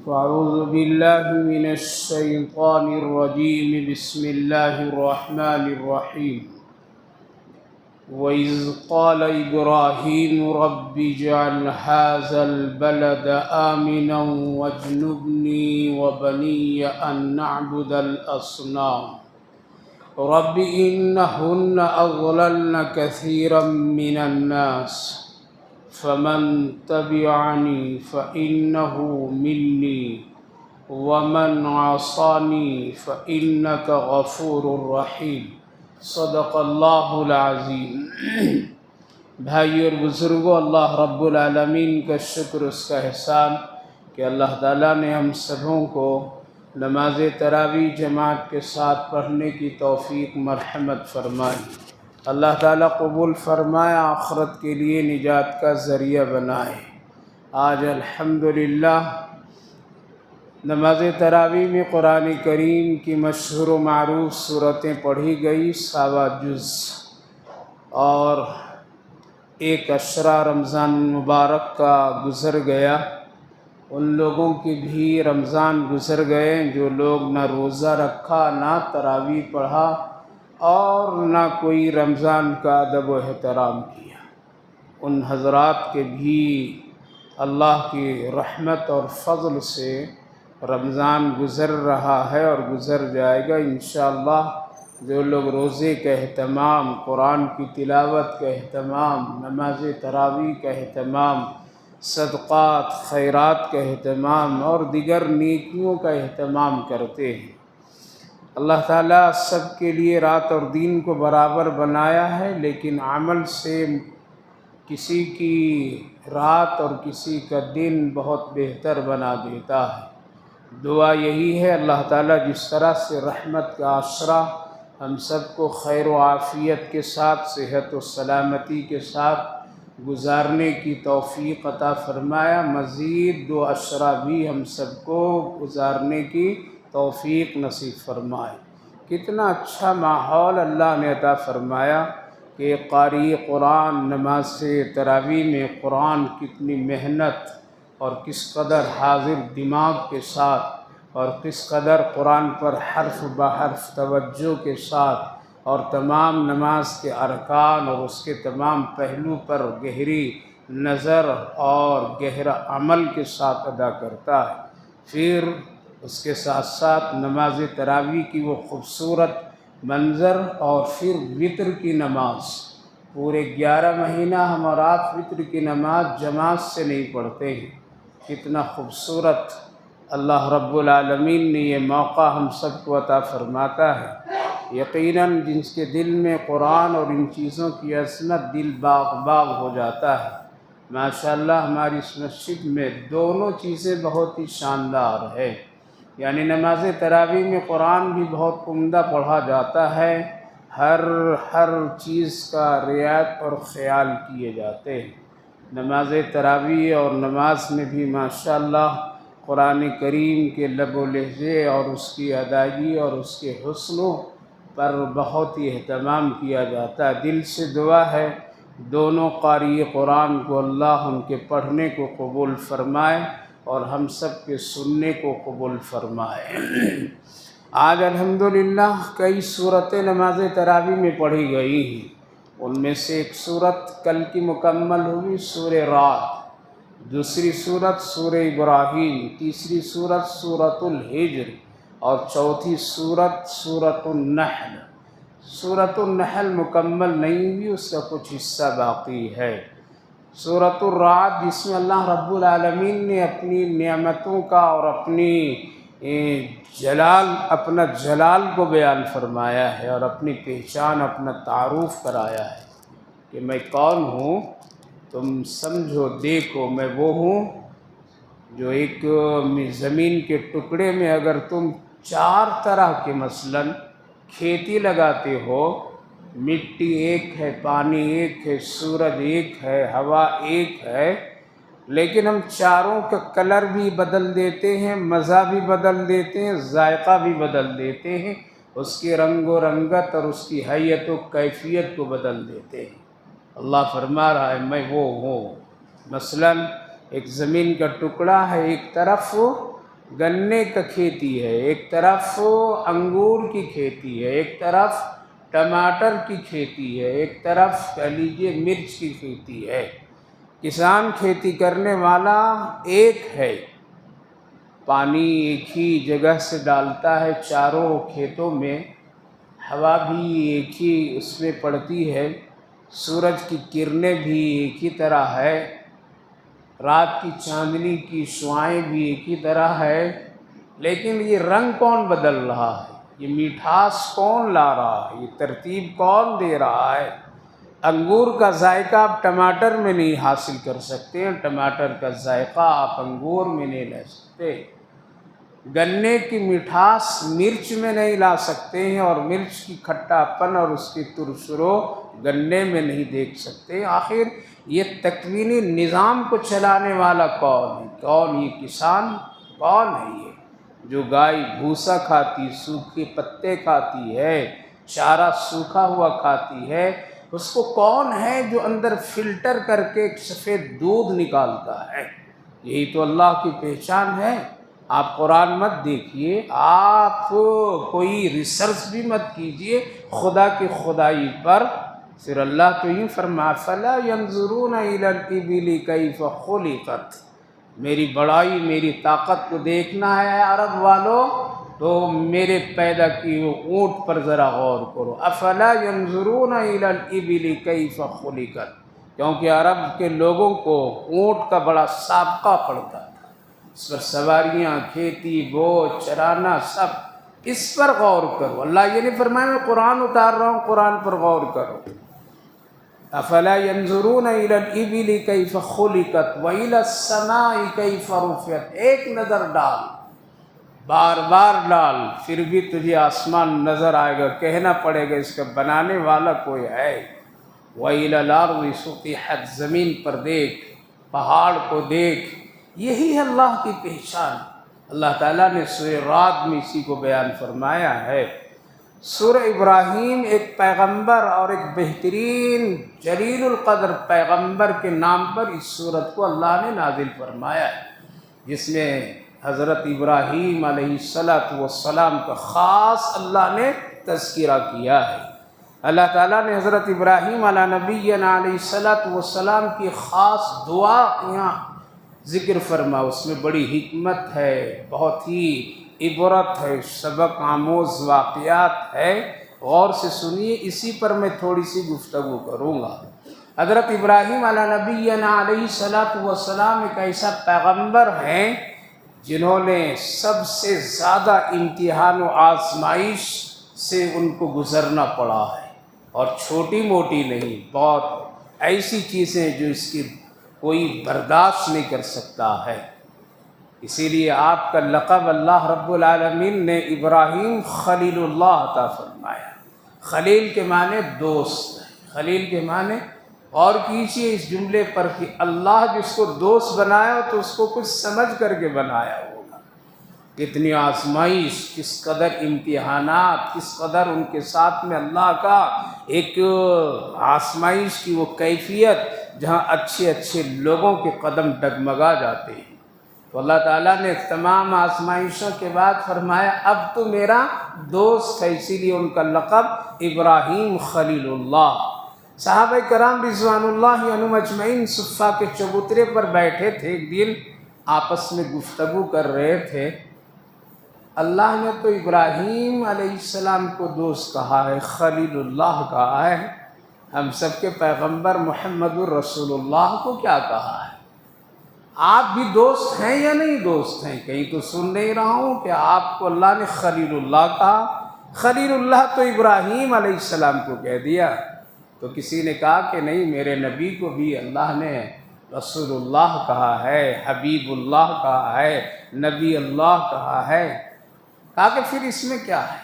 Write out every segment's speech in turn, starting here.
فأعوذ بالله من الشيطان الرجيم بسم الله الرحمن الرحيم وإذ قال إبراهيم رب اجعل هذا البلد آمنا واجنبني وبني أن نعبد الأصنام رب إنهن أضللن كثيرا من الناس فمن تبعني فإنه مني ومن عصاني فإنك غفور رحيم صدق اللہ العظیم۔ بھائی اور بزرگوں، اللہ رب العالمین کا شکر، اس کا احسان کہ اللہ تعالیٰ نے ہم سبوں کو نماز تراویح جماعت کے ساتھ پڑھنے کی توفیق مرحمت فرمائی۔ اللہ تعالیٰ قبول فرمائے، آخرت کے لیے نجات کا ذریعہ بنائے۔ آج الحمدللہ نماز تراویح میں قرآن کریم کی مشہور و معروف صورتیں پڑھی گئی، 7 جز، اور ایک عشرہ رمضان مبارک کا گزر گیا۔ ان لوگوں کے بھی رمضان گزر گئے جو لوگ نہ روزہ رکھا، نہ تراویح پڑھا، اور نہ کوئی رمضان کا ادب و احترام کیا۔ ان حضرات کے بھی اللہ کی رحمت اور فضل سے رمضان گزر رہا ہے اور گزر جائے گا انشاءاللہ۔ جو لوگ روزے کا اہتمام، قرآن کی تلاوت کا اہتمام، نماز تراویح کا اہتمام، صدقات خیرات کا اہتمام اور دیگر نیکیوں کا اہتمام کرتے ہیں، اللہ تعالیٰ سب کے لیے رات اور دن کو برابر بنایا ہے، لیکن عمل سے کسی کی رات اور کسی کا دن بہت بہتر بنا دیتا ہے۔ دعا یہی ہے اللہ تعالیٰ جس طرح سے رحمت کا عشرہ ہم سب کو خیر و عافیت کے ساتھ، صحت و سلامتی کے ساتھ گزارنے کی توفیق عطا فرمایا، مزید 2 عشرہ بھی ہم سب کو گزارنے کی توفیق نصیب فرمائے۔ کتنا اچھا ماحول اللہ نے عطا فرمایا کہ قاری قرآن نماز تراویح میں قرآن کتنی محنت اور کس قدر حاضر دماغ کے ساتھ اور کس قدر قرآن پر حرف بحرف توجہ کے ساتھ اور تمام نماز کے ارکان اور اس کے تمام پہلو پر گہری نظر اور گہرا عمل کے ساتھ ادا کرتا ہے۔ پھر اس کے ساتھ ساتھ نماز تراویح کی وہ خوبصورت منظر، اور پھر وتر کی نماز۔ پورے 11 مہینہ ہم اور آپ وتر کی نماز جماعت سے نہیں پڑھتے ہیں۔ کتنا خوبصورت اللہ رب العالمین نے یہ موقع ہم سب کو عطا فرماتا ہے۔ یقیناً جن کے دل میں قرآن اور ان چیزوں کی عظمت، دل باغ باغ ہو جاتا ہے۔ ماشاءاللہ ہماری اس مسجد میں دونوں چیزیں بہت ہی شاندار ہے، یعنی نماز تراویح میں قرآن بھی بہت عمدہ پڑھا جاتا ہے، ہر چیز کا رعایت اور خیال کیے جاتے ہیں۔ نماز تراویح اور نماز میں بھی ماشاءاللہ قرآن کریم کے لب و لہجے اور اس کی ادائیگی اور اس کے حسنوں پر بہت ہی اہتمام کیا جاتا ہے۔ دل سے دعا ہے دونوں قاری قرآن کو اللہ ان کے پڑھنے کو قبول فرمائے اور ہم سب کے سننے کو قبول فرمائے۔ آج الحمدللہ کئی صورتیں نماز تراویح میں پڑھی گئی ہیں۔ ان میں سے ایک صورت کل کی مکمل ہوئی، سورہ رعد، دوسری صورت سورہ ابراہیم، تیسری صورت سورۃ الحجر، اور چوتھی صورت سورۃ النحل۔ سورۃ النحل مکمل نہیں ہوئی، اس کا کچھ حصہ باقی ہے۔ سورۃ الرعد جس میں اللہ رب العالمین نے اپنی نعمتوں کا اور اپنا جلال کو بیان فرمایا ہے اور اپنی پہچان، اپنا تعارف کرایا ہے کہ میں کون ہوں، تم سمجھو دیکھو، میں وہ ہوں جو ایک زمین کے ٹکڑے میں اگر تم 4 طرح کے مثلاً کھیتی لگاتے ہو، مٹی ایک ہے، پانی ایک ہے، سورج ایک ہے، ہوا ایک ہے، لیکن ہم چاروں کا کلر بھی بدل دیتے ہیں، مزہ بھی بدل دیتے ہیں، ذائقہ بھی بدل دیتے ہیں، اس کی رنگ و رنگت اور اس کی حیت و کیفیت کو بدل دیتے ہیں۔ اللہ فرما رہا ہے میں وہ ہوں۔ مثلاً ایک زمین کا ٹکڑا ہے، ایک طرف گنے کا کھیتی ہے، ایک طرف انگور کی کھیتی ہے، ایک طرف ٹماٹر کی کھیتی ہے، ایک طرف کہہ لیجیے مرچ کی کھیتی ہے۔ کسان کھیتی کرنے والا ایک ہے، پانی ایک ہی جگہ سے ڈالتا ہے چاروں کھیتوں میں، ہوا بھی ایک ہی اس میں پڑتی ہے، سورج کی کرنیں بھی ایک ہی طرح ہے، رات کی چاندنی کی شعاعیں بھی ایک ہی طرح ہے، لیکن یہ رنگ کون بدل رہا ہے، یہ مٹھاس کون لا رہا ہے، یہ ترتیب کون دے رہا ہے؟ انگور کا ذائقہ آپ ٹماٹر میں نہیں حاصل کر سکتے، ٹماٹر کا ذائقہ آپ انگور میں نہیں لے سکتے، گنے کی مٹھاس مرچ میں نہیں لا سکتے ہیں، اور مرچ کی کھٹا پن اور اس کی ترشرو گنے میں نہیں دیکھ سکتے۔ آخر یہ تکوینی نظام کو چلانے والا کون ہے؟ کون؟ یہ کسان کون ہے؟ یہ جو گائے بھوسا کھاتی، سوکھے پتے کھاتی ہے، چارہ سوکھا ہوا کھاتی ہے، اس کو کون ہے جو اندر فلٹر کر کے ایک سفید دودھ نکالتا ہے؟ یہی تو اللہ کی پہچان ہے۔ آپ قرآن مت دیکھیے، آپ کوئی ریسرچ بھی مت کیجئے خدا کی خدائی پر، پھر اللہ تو یوں فرمایا فَلَا يَنظُرُونَ إِلَى الْإِبِلِ كَيْفَ خُلِقَتْ، میری بڑائی، میری طاقت کو دیکھنا ہے عرب والو تو میرے پیدا کیے اونٹ پر ذرا غور کرو۔ أَفَلَا يَنظُرُونَ إِلَى الْإِبِلِ كَيْفَ خُلِقَتْ، کیونکہ عرب کے لوگوں کو اونٹ کا بڑا سابقہ پڑتا تھا، اس پر سواریاں، کھیتی، بوجھ، چرانا، سب اس پر غور کرو۔ اللہ یہ نہیں فرمایا میں قرآن اتار رہا ہوں، قرآن پر غور کرو۔ افلا ينظرون الى الابل كيف خلقت والى السماء كيف رفعت، ایک نظر ڈال، بار بار ڈال، پھر بھی تجھے آسمان نظر آئے گا، کہنا پڑے گا اس کا بنانے والا کوئی ہے۔ وَإِلَى الْأَرْضِ سُطِحَتْ، زمین پر دیکھ، پہاڑ کو دیکھ، یہی ہے اللہ کی پہچان۔ اللہ تعالیٰ نے سورہ رعد میں اسی کو بیان فرمایا ہے۔ سورہ ابراہیم ایک پیغمبر اور ایک بہترین جلیل القدر پیغمبر کے نام پر اس سورت کو اللہ نے نازل فرمایا ہے، جس میں حضرت ابراہیم علیہ السلام کا خاص اللہ نے تذکرہ کیا ہے۔ اللہ تعالیٰ نے حضرت ابراہیم علیہ نبینا علیہ السلام کی خاص دعا یہاں ذکر فرما، اس میں بڑی حکمت ہے، بہت ہی عبرت ہے، سبق آموز واقعات ہے، غور سے سنیے، اسی پر میں تھوڑی سی گفتگو کروں گا۔ حضرت ابراہیم علیہ نبینا علیہ السلام ایک ایسا پیغمبر ہیں جنہوں نے سب سے زیادہ امتحان و آزمائش سے ان کو گزرنا پڑا ہے، اور چھوٹی موٹی نہیں، بہت ایسی چیزیں جو اس کی کوئی برداشت نہیں کر سکتا ہے۔ اسی لیے آپ کا لقب اللہ رب العالمین نے ابراہیم خلیل اللہ عطا فرمایا۔ خلیل کے معنی دوست ہے، خلیل کے معنی، اور کیجیے اس جملے پر کہ اللہ جس کو دوست بنایا تو اس کو کچھ سمجھ کر کے بنایا ہوگا۔ کتنی آزمائش، کس قدر امتحانات، کس قدر ان کے ساتھ میں اللہ کا ایک آزمائش کی وہ کیفیت جہاں اچھے اچھے لوگوں کے قدم ڈگمگا جاتے ہیں۔ تو اللہ تعالیٰ نے تمام آزمائشوں کے بعد فرمایا اب تو میرا دوست ہے، اسی لیے ان کا لقب ابراہیم خلیل اللہ۔ صحابہ کرام رضوان اللہ عنہم اجمعین صفہ کے چبوترے پر بیٹھے تھے، ایک دن آپس میں گفتگو کر رہے تھے، اللہ نے تو ابراہیم علیہ السلام کو دوست کہا ہے، خلیل اللہ کہا ہے، ہم سب کے پیغمبر محمد الرسول اللہ کو کیا کہا ہے؟ آپ بھی دوست ہیں یا نہیں دوست ہیں؟ کہیں تو سن نہیں رہا ہوں کہ آپ کو اللہ نے خلیل اللہ کہا۔ خلیل اللہ تو ابراہیم علیہ السلام کو کہہ دیا۔ تو کسی نے کہا کہ نہیں، میرے نبی کو بھی اللہ نے رسول اللہ کہا ہے، حبیب اللہ کہا ہے، نبی اللہ کہا ہے۔ کہا کہ پھر اس میں کیا ہے؟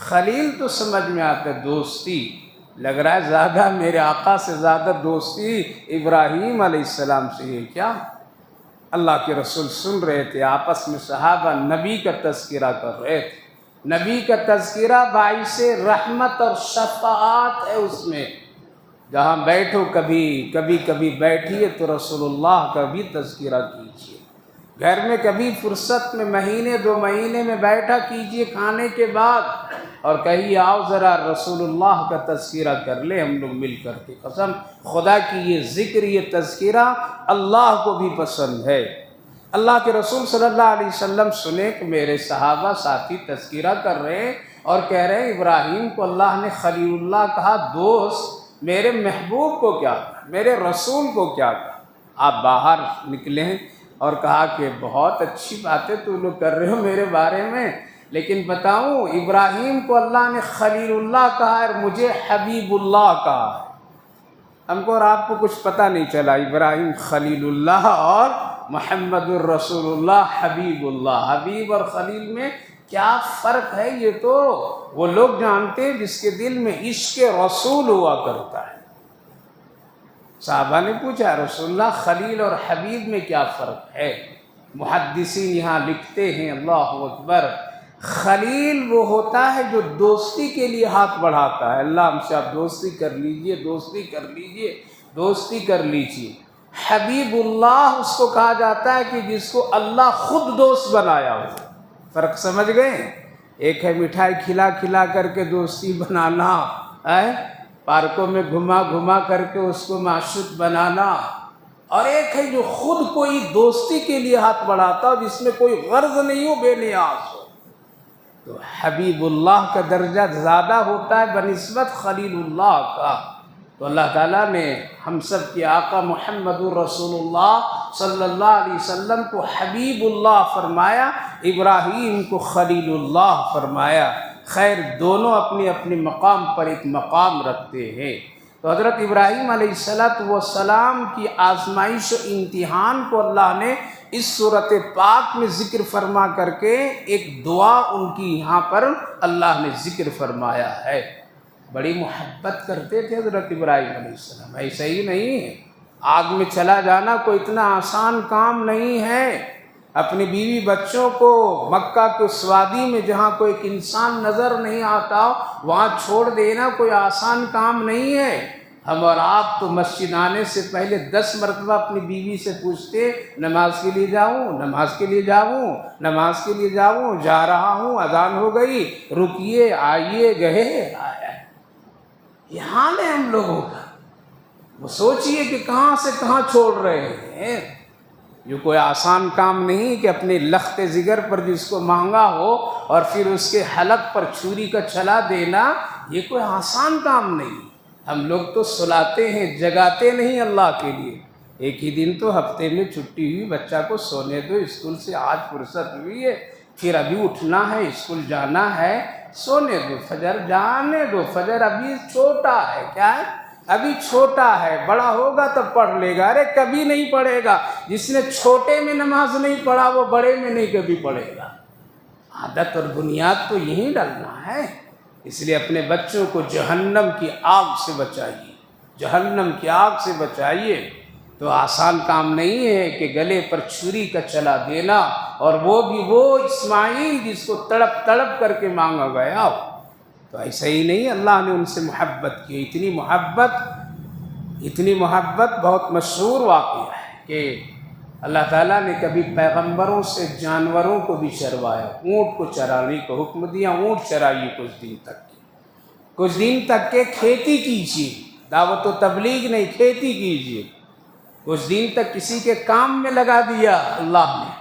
خلیل تو سمجھ میں آتا ہے دوستی، لگ رہا ہے زیادہ میرے آقا سے زیادہ دوستی ابراہیم علیہ السلام سے ہے کیا؟ اللہ کے رسول سن رہے تھے، آپس میں صحابہ نبی کا تذکرہ کر رہے تھے۔ نبی کا تذکرہ باعث رحمت اور شفاعت ہے، اس میں جہاں بیٹھو کبھی بیٹھیے تو رسول اللہ کا بھی تذکرہ کیجیے۔ گھر میں کبھی فرصت میں مہینے 2 مہینے میں بیٹھا کیجئے کھانے کے بعد اور کہیے آؤ ذرا رسول اللہ کا تذکرہ کر لیں ہم لوگ مل کر کے۔ قسم خدا کی یہ ذکر، یہ تذکرہ اللہ کو بھی پسند ہے۔ اللہ کے رسول صلی اللہ علیہ وسلم سنے کہ میرے صحابہ ساتھی تذکرہ کر رہے ہیں اور کہہ رہے ہیں ابراہیم کو اللہ نے خلیل اللہ کہا، دوست، میرے محبوب کو کیا کہا، میرے رسول کو کیا کہا۔ آپ باہر نکلیں اور کہا کہ بہت اچھی باتیں تو لوگ کر رہے ہو میرے بارے میں، لیکن بتاؤں ابراہیم کو اللہ نے خلیل اللہ کہا اور مجھے حبیب اللہ کہا ہے۔ ہم کو اور آپ کو کچھ پتہ نہیں چلا ابراہیم خلیل اللہ اور محمد الرسول اللہ حبیب اللہ۔ حبیب اور خلیل میں کیا فرق ہے یہ تو وہ لوگ جانتے ہیں جس کے دل میں عشق رسول ہوا کرتا ہے۔ صحابہ نے پوچھا رسول اللہ خلیل اور حبیب میں کیا فرق ہے؟ محدثین یہاں لکھتے ہیں اللہ اکبر، خلیل وہ ہوتا ہے جو دوستی کے لیے ہاتھ بڑھاتا ہے، اللہ ہم سے آپ دوستی کر لیجئے، دوستی کر لیجئے، دوستی کر لیجئے۔ حبیب اللہ اس کو کہا جاتا ہے کہ جس کو اللہ خود دوست بنایا ہو۔ فرق سمجھ گئے؟ ایک ہے مٹھائی کھلا کھلا کر کے دوستی بنانا، پارکوں میں گھما گھما کر کے اس کو معشوق بنانا، اور ایک ہے جو خود کوئی دوستی کے لیے ہاتھ بڑھاتا ہو جس میں کوئی غرض نہیں ہو، بے نیاز ہو۔ تو حبیب اللہ کا درجہ زیادہ ہوتا ہے بنسبت خلیل اللہ کا۔ تو اللہ تعالیٰ نے ہم سب کے آقا محمد الرسول اللہ صلی اللہ علیہ وسلم کو حبیب اللہ فرمایا، ابراہیم کو خلیل اللہ فرمایا۔ خیر دونوں اپنے اپنے مقام پر ایک مقام رکھتے ہیں۔ تو حضرت ابراہیم علیہ السلام کی آزمائش و امتحان کو اللہ نے اس صورت پاک میں ذکر فرما کر کے ایک دعا ان کی یہاں پر اللہ نے ذکر فرمایا ہے۔ بڑی محبت کرتے تھے حضرت ابراہیم علیہ السلام، ایسا ہی نہیں ہے۔ آگ میں چلا جانا کوئی اتنا آسان کام نہیں ہے۔ اپنی بیوی بچوں کو مکہ کے اس وادی میں جہاں کوئی ایک انسان نظر نہیں آتا وہاں چھوڑ دینا کوئی آسان کام نہیں ہے۔ ہم اور آپ تو مسجد آنے سے پہلے 10 مرتبہ اپنی بیوی سے پوچھتے نماز کے لیے جاؤں، نماز کے لیے جاؤں، نماز کے لیے جاؤں، جا رہا ہوں، اذان ہو گئی، رکیے، آئیے، گئے، آیا۔ یہ حال ہے ہم لوگوں کا۔ وہ سوچئے کہ کہاں سے کہاں چھوڑ رہے ہیں۔ یہ کوئی آسان کام نہیں کہ اپنے لخت جگر پر جس کو مانگا ہو اور پھر اس کے حلق پر چھری کا چلا دینا، یہ کوئی آسان کام نہیں۔ ہم لوگ تو سلاتے ہیں، جگاتے نہیں اللہ کے لیے۔ ایک ہی دن تو ہفتے میں چھٹی ہوئی، بچہ کو سونے دو، اسکول سے آج فرصت ہوئی ہے، پھر ابھی اٹھنا ہے، اسکول جانا ہے، سونے دو، فجر جانے دو، فجر ابھی چھوٹا ہے، کیا ہے؟ ابھی چھوٹا ہے، بڑا ہوگا تب پڑھ لے گا۔ ارے کبھی نہیں پڑھے گا۔ جس نے چھوٹے میں نماز نہیں پڑھا وہ بڑے میں نہیں کبھی پڑھے گا۔ عادت اور بنیاد تو یہی ڈالنا ہے۔ اس لیے اپنے بچوں کو جہنم کی آگ سے بچائیے، جہنم کی آگ سے بچائیے۔ تو آسان کام نہیں ہے کہ گلے پر چھری کا چلا دینا، اور وہ بھی وہ اسماعیل جس کو تڑپ تڑپ کر کے مانگا گیا ہو۔ تو ایسا ہی نہیں، اللہ نے ان سے محبت کی۔ اتنی محبت بہت مشہور واقعہ ہے کہ اللہ تعالیٰ نے کبھی پیغمبروں سے جانوروں کو بھی چروایا، اونٹ کو چرانے کا حکم دیا، اونٹ چرائیے کچھ دن تک کے کھیتی کیجیے، دعوت و تبلیغ نہیں، کھیتی کیجیے۔ کچھ دن تک کسی کے کام میں لگا دیا اللہ نے۔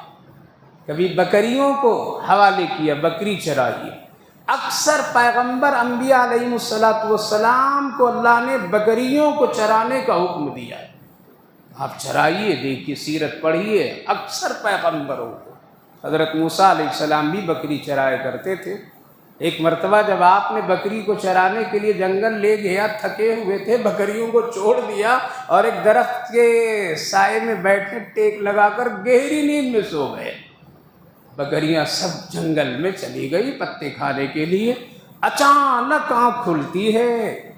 کبھی بکریوں کو حوالے کیا، بکری چرائیے۔ اکثر پیغمبر انبیاء علیہ السلام کو اللہ نے بکریوں کو چرانے کا حکم دیا۔ آپ چرائیے، دیکھیے، سیرت پڑھیے، اکثر پیغمبروں کو۔ حضرت موسیٰ علیہ السلام بھی بکری چرایا کرتے تھے۔ ایک مرتبہ جب آپ نے بکری کو چرانے کے لیے جنگل لے گیا، تھکے ہوئے تھے، بکریوں کو چھوڑ دیا اور ایک درخت کے سائے میں بیٹھے ٹیک لگا کر گہری نیند میں سو گئے۔ بکریاں سب جنگل میں چلی گئی پتے کھانے کے لیے۔ اچانک آنکھ کھلتی ہے،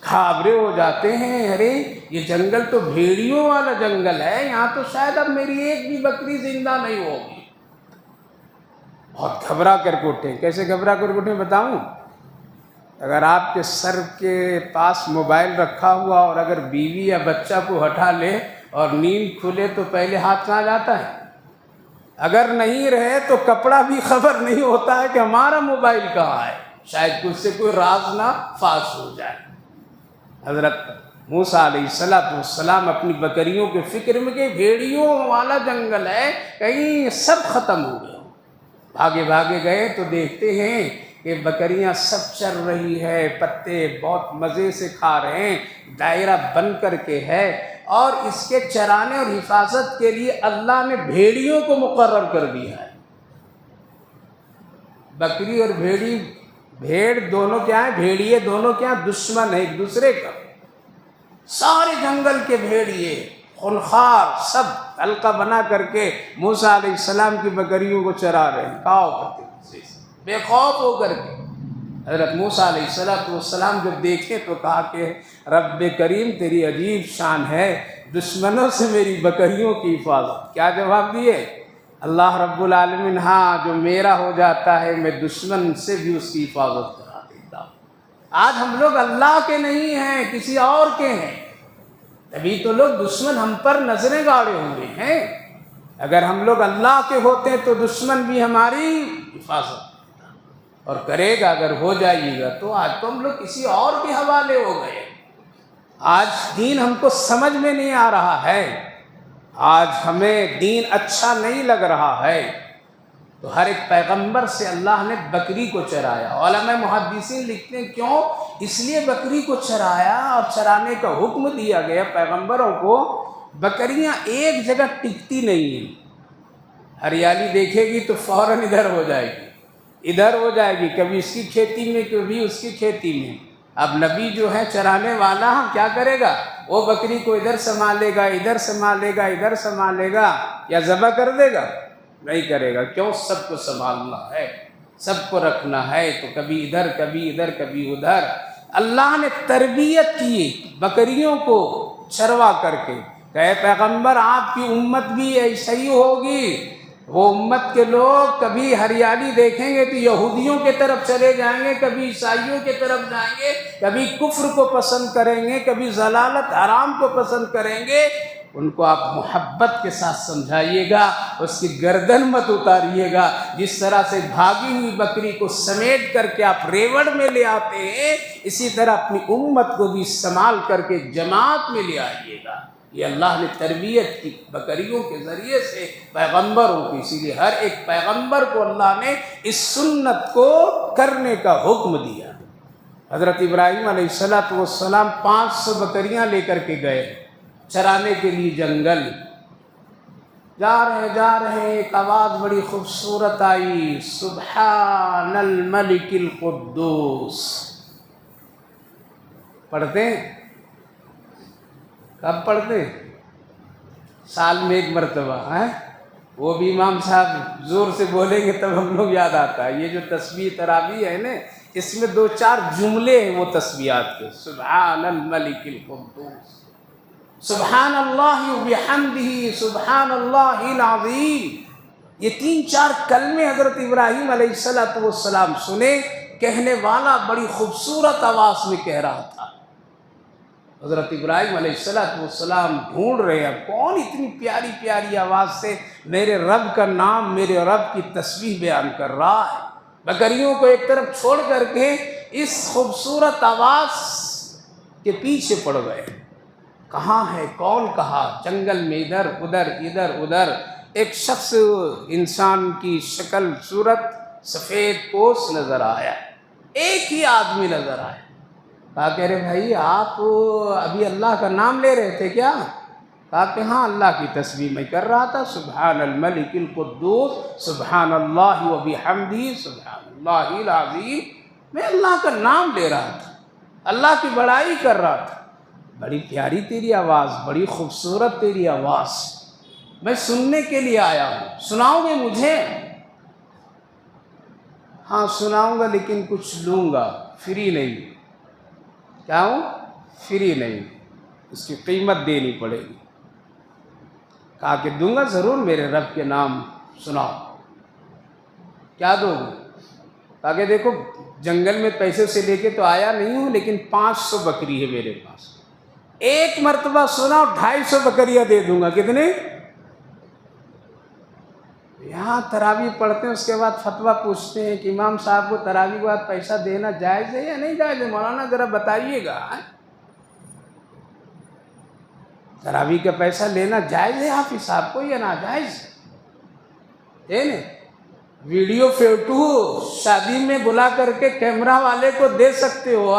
گھابرے ہو جاتے ہیں، ارے یہ جنگل تو بھیڑیوں والا جنگل ہے، یہاں تو شاید اب میری ایک بھی بکری زندہ نہیں ہوگی۔ بہت گھبرا کر کے اٹھے۔ کیسے گھبرا کر کے اٹھے بتاؤں؟ اگر آپ کے سر کے پاس موبائل رکھا ہوا اور اگر بیوی یا بچہ کو ہٹا لے اور نیند کھلے تو پہلے ہاتھ کہاں جاتا ہے؟ اگر نہیں رہے تو کپڑا بھی خبر نہیں ہوتا ہے کہ ہمارا موبائل کہاں ہے، شاید کچھ سے کوئی راز نہ فاش ہو جائے۔ حضرت موسیٰ علیہ السلام اپنی بکریوں کے فکر میں کہ بھیڑیوں والا جنگل ہے، کہیں سب ختم ہو گئے۔ بھاگے بھاگے گئے تو دیکھتے ہیں کہ بکریاں سب چر رہی ہے، پتے بہت مزے سے کھا رہے ہیں، دائرہ بن کر کے ہے، اور اس کے چرانے اور حفاظت کے لیے اللہ نے بھیڑیوں کو مقرر کر دیا ہے۔ بکری اور بھیڑ دونوں کیا ہیں؟ بھیڑیے دونوں کیا ہیں؟ دشمن ہیں ایک دوسرے کا۔ سارے جنگل کے بھیڑیے خونخوار سب حلقہ بنا کر کے موسیٰ علیہ السلام کی بکریوں کو چرا رہے ہیں، کھاؤ کرتے بے خوف ہو کر کے۔ حضرت موسیٰ علیہ السلام جب دیکھے تو کہا کہ رب کریم تیری عجیب شان ہے، دشمنوں سے میری بکریوں کی حفاظت۔ کیا جواب دیے؟ اللہ رب العالمین، ہاں جو میرا ہو جاتا ہے میں دشمن سے بھی اس کی حفاظت کرا دیتا ہوں۔ آج ہم لوگ اللہ کے نہیں ہیں، کسی اور کے ہیں، تبھی تو لوگ دشمن ہم پر نظریں گاڑے ہوئے ہیں۔ اگر ہم لوگ اللہ کے ہوتے تو دشمن بھی ہماری حفاظت اور کرے گا۔ اگر ہو جائیے گا تو آج تو ہم لوگ کسی اور کے حوالے ہو گئے۔ آج دین ہم کو سمجھ میں نہیں آ رہا ہے، آج ہمیں دین اچھا نہیں لگ رہا ہے، تو ہر ایک پیغمبر سے اللہ نے بکری کو چرایا۔ علماء محدثین لکھتے ہیں کیوں؟ اس لیے بکری کو چرایا اور چرانے کا حکم دیا گیا پیغمبروں کو۔ بکریاں ایک جگہ ٹکتی نہیں ہیں، ہریالی دیکھے گی تو فوراً ادھر ہو جائے گی، ادھر ہو جائے گی، کبھی اس کی کھیتی میں کبھی اس کی کھیتی میں۔ اب نبی جو ہے چرانے والا کیا کرے گا؟ وہ بکری کو ادھر سنبھالے گا، ادھر سنبھالے گا، ادھر سنبھالے گا، یا ذبح کر دے گا؟ نہیں کرے گا۔ کیوں؟ سب کو سنبھالنا ہے، سب کو رکھنا ہے، تو کبھی ادھر کبھی ادھر کبھی ادھر۔ اللہ نے تربیت کی بکریوں کو چروا کر کے کہ اے پیغمبر آپ کی امت بھی ایسا ہی ہوگی۔ وہ امت کے لوگ کبھی ہریالی دیکھیں گے تو یہودیوں کے طرف چلے جائیں گے، کبھی عیسائیوں کے طرف جائیں گے، کبھی کفر کو پسند کریں گے، کبھی ضلالت حرام کو پسند کریں گے۔ ان کو آپ محبت کے ساتھ سمجھائیے گا، اس کی گردن مت اتاریے گا۔ جس طرح سے بھاگی ہوئی بکری کو سمیٹ کر کے آپ ریوڑ میں لے آتے ہیں، اسی طرح اپنی امت کو بھی سنبھال کر کے جماعت میں لے آئیے گا۔ یہ اللہ نے تربیت کی بکریوں کے ذریعے سے پیغمبروں کی، اسی لیے ہر ایک پیغمبر کو اللہ نے اس سنت کو کرنے کا حکم دیا۔ حضرت ابراہیم علیہ السلام 500 بکریاں لے کر کے گئے چرانے کے لیے جنگل۔ جا رہے ایک آواز بڑی خوبصورت آئی، سبحان الملک القدوس۔ پڑھتے ہیں؟ کب پڑھتے ہیں؟ سال میں ایک مرتبہ ہے، وہ بھی امام صاحب زور سے بولیں گے تب ہم لوگ یاد آتا ہے۔ یہ جو تسبیح تراویح ہے نا، اس میں 2-4 جملے ہیں وہ تسبیحات کے، سبحان الملک القدوس، سبحان اللہ وبحمدہ، سبحان اللہ العظیم۔ یہ 3-4 کلمے حضرت ابراہیم علیہ السلام سنے، کہنے والا بڑی خوبصورت آواز میں کہہ رہا تھا۔ حضرت ابراہیم علیہ السلام ڈھونڈ رہے ہیں کون اتنی پیاری پیاری آواز سے میرے رب کا نام، میرے رب کی تسبیح بیان کر رہا ہے۔ بکریوں کو ایک طرف چھوڑ کر کے اس خوبصورت آواز کے پیچھے پڑ گئے۔ کہاں ہے؟ کون کہا؟ جنگل میں ادھر ادھر ایک شخص، انسان کی شکل صورت، سفید پوش نظر آیا، ایک ہی آدمی نظر آیا۔ کہا کہ ارے بھائی آپ ابھی اللہ کا نام لے رہے تھے کیا؟ کہا کہ ہاں اللہ کی تسبیح میں کر رہا تھا، سبحان الملک القدوس، سبحان اللہ وبحمدہ، سبحان اللہ العظیم۔ میں اللہ کا نام لے رہا تھا، اللہ کی بڑائی کر رہا تھا۔ بڑی پیاری تیری آواز، بڑی خوبصورت تیری آواز، میں سننے کے لیے آیا ہوں، سناؤ گے مجھے؟ ہاں سناؤں گا، لیکن کچھ لوں گا، فری نہیں۔ کیا ہوں؟ فری نہیں، اس کی قیمت دینی پڑے گی۔ کہا کہ دوں گا ضرور، میرے رب کے نام سناؤ۔ کیا دو گے؟ کہا کہ دیکھو جنگل میں پیسے سے لے کے تو آیا نہیں ہوں، لیکن 500 بکری ہے میرے پاس، ایک مرتبہ سناؤ 250 بکریاں دے دوں گا۔ کتنے؟ یہاں تراویح پڑھتے ہیں، اس کے بعد فتویٰ پوچھتے ہیں کہ امام صاحب کو تراویح کے بعد پیسہ دینا جائز ہے یا نہیں جائز ہے؟ مولانا ذرا بتائیے گا، تراویح کا پیسہ لینا جائز ہے حافظ صاحب کو یا ناجائز ہے نا؟ ویڈیو فوٹو شادی میں بلا کر کے کیمرہ والے کو دے سکتے ہو،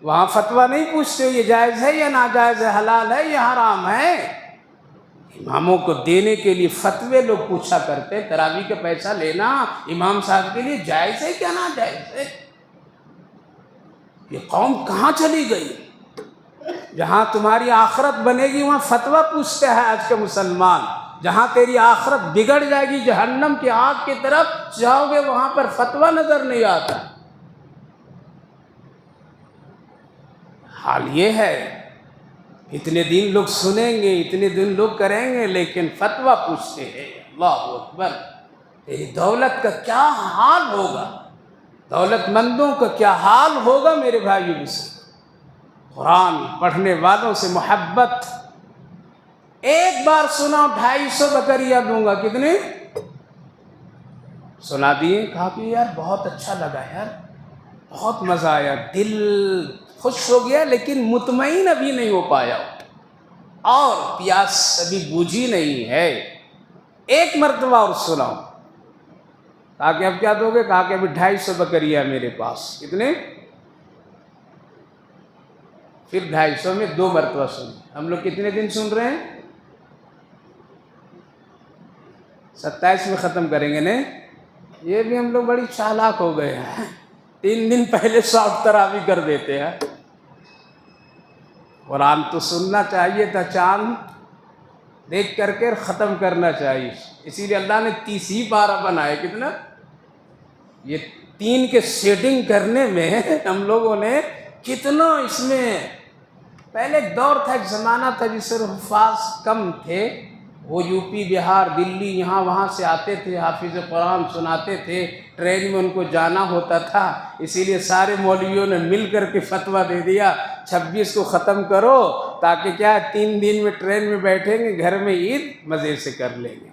وہاں فتویٰ نہیں پوچھتے ہو یہ جائز ہے یا ناجائز ہے، حلال ہے یا حرام ہے؟ اماموں کو دینے کے لیے فتوے لوگ پوچھا کرتے، تراویح کا پیسہ لینا امام صاحب کے لیے جائز ہے کیا ناجائز ہے؟ یہ قوم کہاں چلی گئی؟ جہاں تمہاری آخرت بنے گی وہاں فتویٰ پوچھتے ہیں آج کے مسلمان، جہاں تیری آخرت بگڑ جائے گی، جہنم کی آگ کی طرف جاؤ گے، وہاں پر فتویٰ نظر نہیں آتا۔ حال یہ ہے، اتنے دن لوگ سنیں گے، اتنے دن لوگ کریں گے، لیکن فتویٰ پوچھتے ہیں۔ اللہ اکبر! تیری دولت کا کیا حال ہوگا، دولت مندوں کا کیا حال ہوگا میرے بھائیو بسن۔ قرآن پڑھنے والوں سے محبت، ایک بار سنا 250 بکریاں دوں گا، کتنے سنا دیے؟ کہا کہ یار بہت اچھا لگا، یار بہت مزہ آیا، دل خوش ہو گیا، لیکن مطمئن ابھی نہیں ہو پایا اور پیاس ابھی بوجھی نہیں ہے، ایک مرتبہ اور سناؤ۔ کہا کہ اب کیا دو گے؟ کہا کہ ابھی 250 بکریاں میرے پاس، کتنے؟ پھر 250 میں 2 مرتبہ سن۔ ہم لوگ کتنے دن سن رہے ہیں؟ 27 میں ختم کریں گے نا؟ یہ بھی ہم لوگ بڑی چالاک ہو گئے ہیں، 3 دن پہلے شارٹ تراویح کر دیتے ہیں۔ قرآن تو سننا چاہیے تھا، چاند دیکھ کر کے ختم کرنا چاہیے، اسی لیے اللہ نے 30 ہی پارہ بنائے۔ کتنا؟ یہ 3 کے سیٹنگ کرنے میں ہم لوگوں نے کتنا، اس میں پہلے ایک دور تھا، ایک زمانہ تھا جس سے حفاظ کم تھے، وہ یو پی، بہار، دلی، یہاں وہاں سے آتے تھے، حافظ قرآن سناتے تھے، ٹرین میں ان کو جانا ہوتا تھا، اسی لیے سارے مولویوں نے مل کر کے فتویٰ دے دیا 26 کو ختم کرو، تاکہ کیا 3 دن میں ٹرین میں بیٹھیں گے، گھر میں عید مزے سے کر لیں گے۔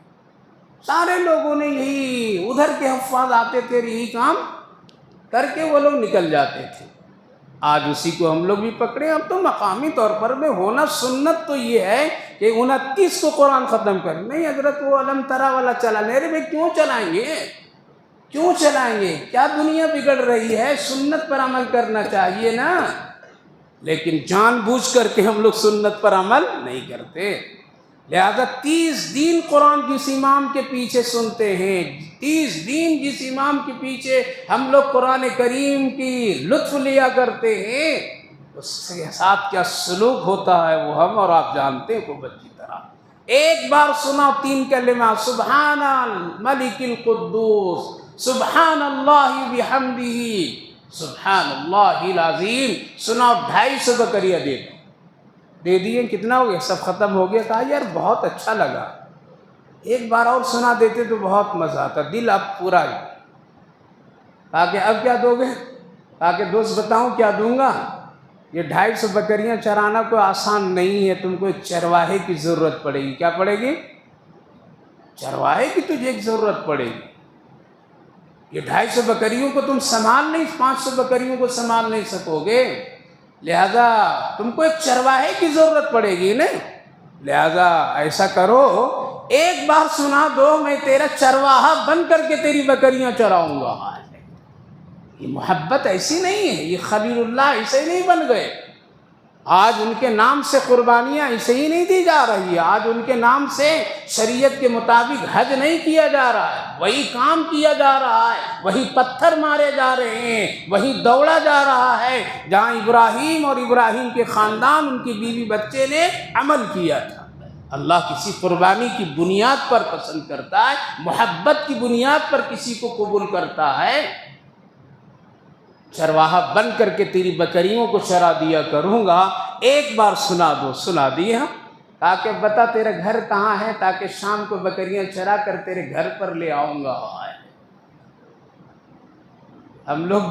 سارے لوگوں نے یہی، ادھر کے حفاظ آتے تھے، یہی کام کر کے وہ لوگ نکل جاتے تھے۔ آج اسی کو ہم لوگ بھی پکڑے۔ اب تو مقامی طور پر میں ہونا سنت تو یہ ہے کہ 29 کو قرآن ختم کر، نہیں حضرت وہ علم ترا والا چلا، میرے بھائی کیوں چلائیں گے؟ کیوں چلائیں گے؟ کیا دنیا بگڑ رہی ہے؟ سنت پر عمل کرنا چاہیے نا، لیکن جان بوجھ کر کے ہم لوگ سنت پر عمل نہیں کرتے۔ لہذا 30 دن قرآن جس امام کے پیچھے سنتے ہیں، 30 دن جس امام کے پیچھے ہم لوگ قرآن کریم کی لطف لیا کرتے ہیں، اس کے ساتھ کیا سلوک ہوتا ہے وہ ہم اور آپ جانتے ہیں خوب اچھی طرح۔ ایک بار سنا 3 کلمہ، سبحان الملک القدوس، سبحان اللہ بحمدہ، سبحان اللہ العظیم، سنا 250 بکریاں دے دیے۔ کتنا ہو گیا؟ سب ختم ہو گیا۔ کہا یار بہت اچھا لگا، ایک بار اور سنا دیتے تو بہت مزہ آتا، دل اب پورا ہی۔ کہا کہ اب کیا دو گے؟ کہا کہ دوست بتاؤں کیا دوں گا؟ یہ 250 بکریاں چرانا کوئی آسان نہیں ہے، تم کو ایک چرواہے کی ضرورت پڑے گی۔ کیا پڑے گی؟ چرواہے کی تجھے ایک ضرورت پڑے گی۔ یہ 250 بکریوں کو تم سنبھال نہیں، 500 بکریوں کو سنبھال نہیں سکو گے، لہذا تم کو ایک چرواہے کی ضرورت پڑے گی نا۔ لہذا ایسا کرو، ایک بار سنا دو، میں تیرا چرواہا بن کر کے تیری بکریاں چراؤں گا۔ یہ محبت ایسی نہیں ہے، یہ خلیل اللہ ایسے نہیں بن گئے۔ آج ان کے نام سے قربانیاں ایسے ہی نہیں دی جا رہی ہے، آج ان کے نام سے شریعت کے مطابق حج نہیں کیا جا رہا ہے، وہی کام کیا جا رہا ہے، وہی پتھر مارے جا رہے ہیں، وہی دوڑا جا رہا ہے جہاں ابراہیم اور ابراہیم کے خاندان، ان کی بیوی بچے نے عمل کیا تھا۔ اللہ کسی قربانی کی بنیاد پر پسند کرتا ہے، محبت کی بنیاد پر کسی کو قبول کرتا ہے۔ چرواہا بن کر کے تیری بکریوں کو چرا دیا کروں گا، ایک بار سنا دو۔ سنا دیا۔ کہا کہ بتا تیرا گھر کہاں ہے، تاکہ شام کو بکریاں چرا کر تیرے گھر پر لے آؤں گا۔ ہم لوگ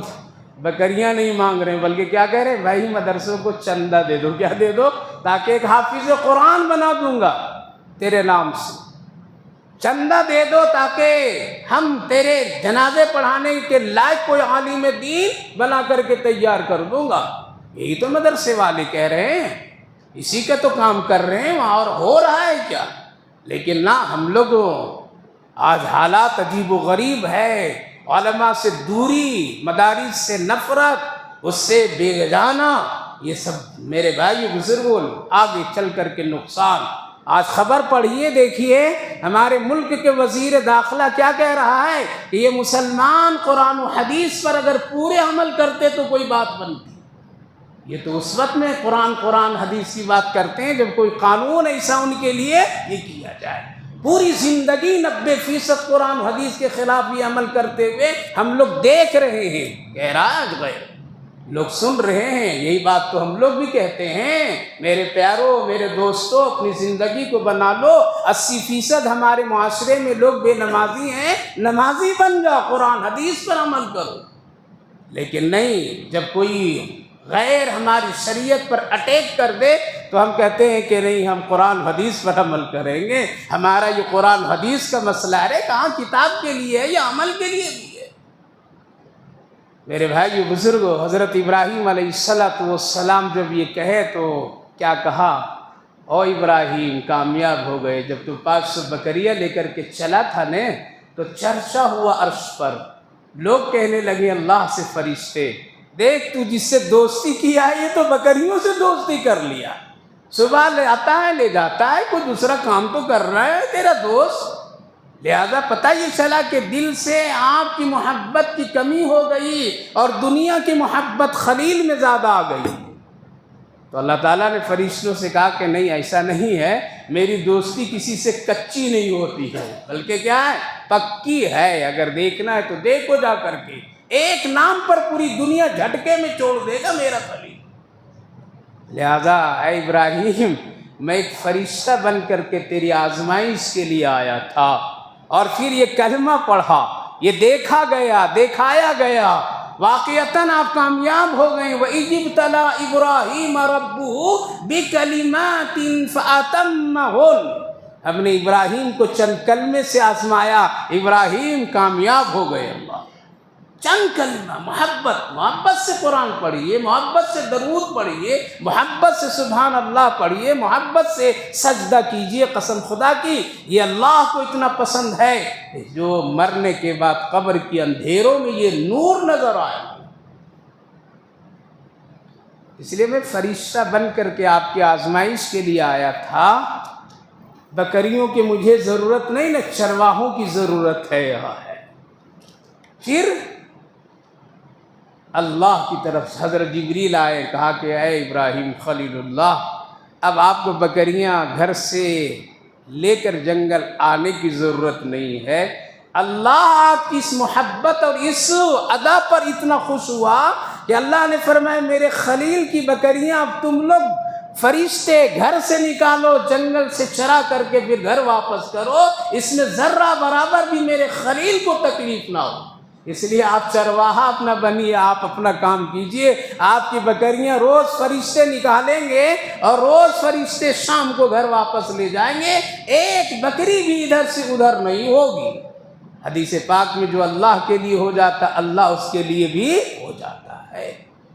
بکریاں نہیں مانگ رہے ہیں، بلکہ کیا کہہ رہے ہیں؟ بھائی مدرسوں کو چندہ دے دو۔ کیا دے دو؟ تاکہ ایک حافظ قرآن بنا دوں گا تیرے نام سے۔ چندہ دے دو تاکہ ہم تیرے جنازے پڑھانے کے لائق کوئی عالم دین بنا کر کے تیار کر دوں گا۔ یہی تو مدرسے والے کہہ رہے ہیں، اسی کا تو کام کر رہے ہیں، اور ہو رہا ہے کیا؟ لیکن نہ، ہم لوگ آج حالات عجیب و غریب ہے، علماء سے دوری، مدارس سے نفرت، اس سے بے جانا، یہ سب میرے بھائی بزرگوں آگے چل کر کے نقصان۔ آج خبر پڑھیے، دیکھیے ہمارے ملک کے وزیر داخلہ کیا کہہ رہا ہے کہ یہ مسلمان قرآن و حدیث پر اگر پورے عمل کرتے تو کوئی بات بنتی۔ یہ تو اس وقت میں قرآن حدیث کی بات کرتے ہیں جب کوئی قانون ایسا ان کے لیے یہ کیا جائے۔ پوری زندگی 90% قرآن حدیث کے خلاف یہ عمل کرتے ہوئے ہم لوگ دیکھ رہے ہیں، کہہ رہا ہے آج غیر لوگ سن رہے ہیں۔ یہی بات تو ہم لوگ بھی کہتے ہیں، میرے پیاروں، میرے دوستوں، اپنی زندگی کو بنا لو۔ 80% ہمارے معاشرے میں لوگ بے نمازی ہیں، نمازی بن جاؤ، قرآن حدیث پر عمل کرو۔ لیکن نہیں، جب کوئی غیر ہماری شریعت پر اٹیک کر دے تو ہم کہتے ہیں کہ نہیں، ہم قرآن حدیث پر عمل کریں گے۔ ہمارا یہ قرآن حدیث کا مسئلہ ہے، کہاں کتاب کے لیے ہے یا عمل کے لیے بھی ہے؟ میرے بھائی بزرگوں، حضرت ابراہیم علیہ السلام جب یہ کہے تو کیا کہا؟ او ابراہیم، کامیاب ہو گئے۔ جب تو 500 بکریاں لے کر کے چلا تھا نا تو چرچا ہوا عرش پر، لوگ کہنے لگے اللہ سے فرشتے، دیکھ تو جس سے دوستی کیا ہے یہ تو بکریوں سے دوستی کر لیا، صبح لے آتا ہے لے جاتا ہے، کوئی دوسرا کام تو کر رہا ہے تیرا دوست۔ لہذا پتہ یہ چلا کہ دل سے آپ کی محبت کی کمی ہو گئی اور دنیا کی محبت خلیل میں زیادہ آ گئی۔ تو اللہ تعالیٰ نے فرشتوں سے کہا کہ نہیں، ایسا نہیں ہے، میری دوستی کسی سے کچی نہیں ہوتی ہے، بلکہ کیا ہے، پکی ہے۔ اگر دیکھنا ہے تو دیکھو جا کر کے، ایک نام پر پوری دنیا جھٹکے میں چھوڑ دے گا میرا خلیل۔ لہذا اے ابراہیم، میں ایک فرشتہ بن کر کے تیری آزمائش کے لیے آیا تھا، اور پھر یہ کلمہ پڑھا، یہ دیکھا گیا، دکھایا گیا، واقعتاً آپ کامیاب ہو گئے۔ وَإِذِ ابْتَلَىٰ إِبْرَاهِيمَ رَبُّهُ بِكَلِمَاتٍ فَأَتَمَّهُنَّ، ہم نے ابراہیم کو چند کلمے سے آزمایا، ابراہیم کامیاب ہو گئے۔ اللہ، چند کلمہ، محبت سے قرآن پڑھیے، محبت سے درود پڑھیے، محبت سے سبحان اللہ پڑھیے، محبت سے سجدہ کیجئے۔ قسم خدا کی یہ اللہ کو اتنا پسند ہے جو مرنے کے بعد قبر کی اندھیروں میں یہ نور نظر آئے۔ اس لیے میں فرشتہ بن کر کے آپ کی آزمائش کے لیے آیا تھا۔ بکریوں کی مجھے ضرورت نہیں، نہ چرواہوں کی ضرورت ہے یہاں ہے۔ پھر اللہ کی طرف سے حضرت جبریل آئے، کہا کہ اے ابراہیم خلیل اللہ، اب آپ کو بکریاں گھر سے لے کر جنگل آنے کی ضرورت نہیں ہے۔ اللہ آپ کی اس محبت اور اس ادا پر اتنا خوش ہوا کہ اللہ نے فرمایا میرے خلیل کی بکریاں اب تم لوگ فرشتے گھر سے نکالو، جنگل سے چرا کر کے پھر گھر واپس کرو، اس میں ذرہ برابر بھی میرے خلیل کو تکلیف نہ ہو۔ اس لیے آپ چرواہا اپنا بنیے، آپ اپنا کام کیجئے۔ آپ کی بکریاں روز فرشتے نکالیں گے اور روز فرشتے شام کو گھر واپس لے جائیں گے، ایک بکری بھی ادھر سے ادھر نہیں ہوگی۔ حدیث پاک میں جو اللہ کے لیے ہو جاتا اللہ اس کے لیے بھی ہو جاتا ہے۔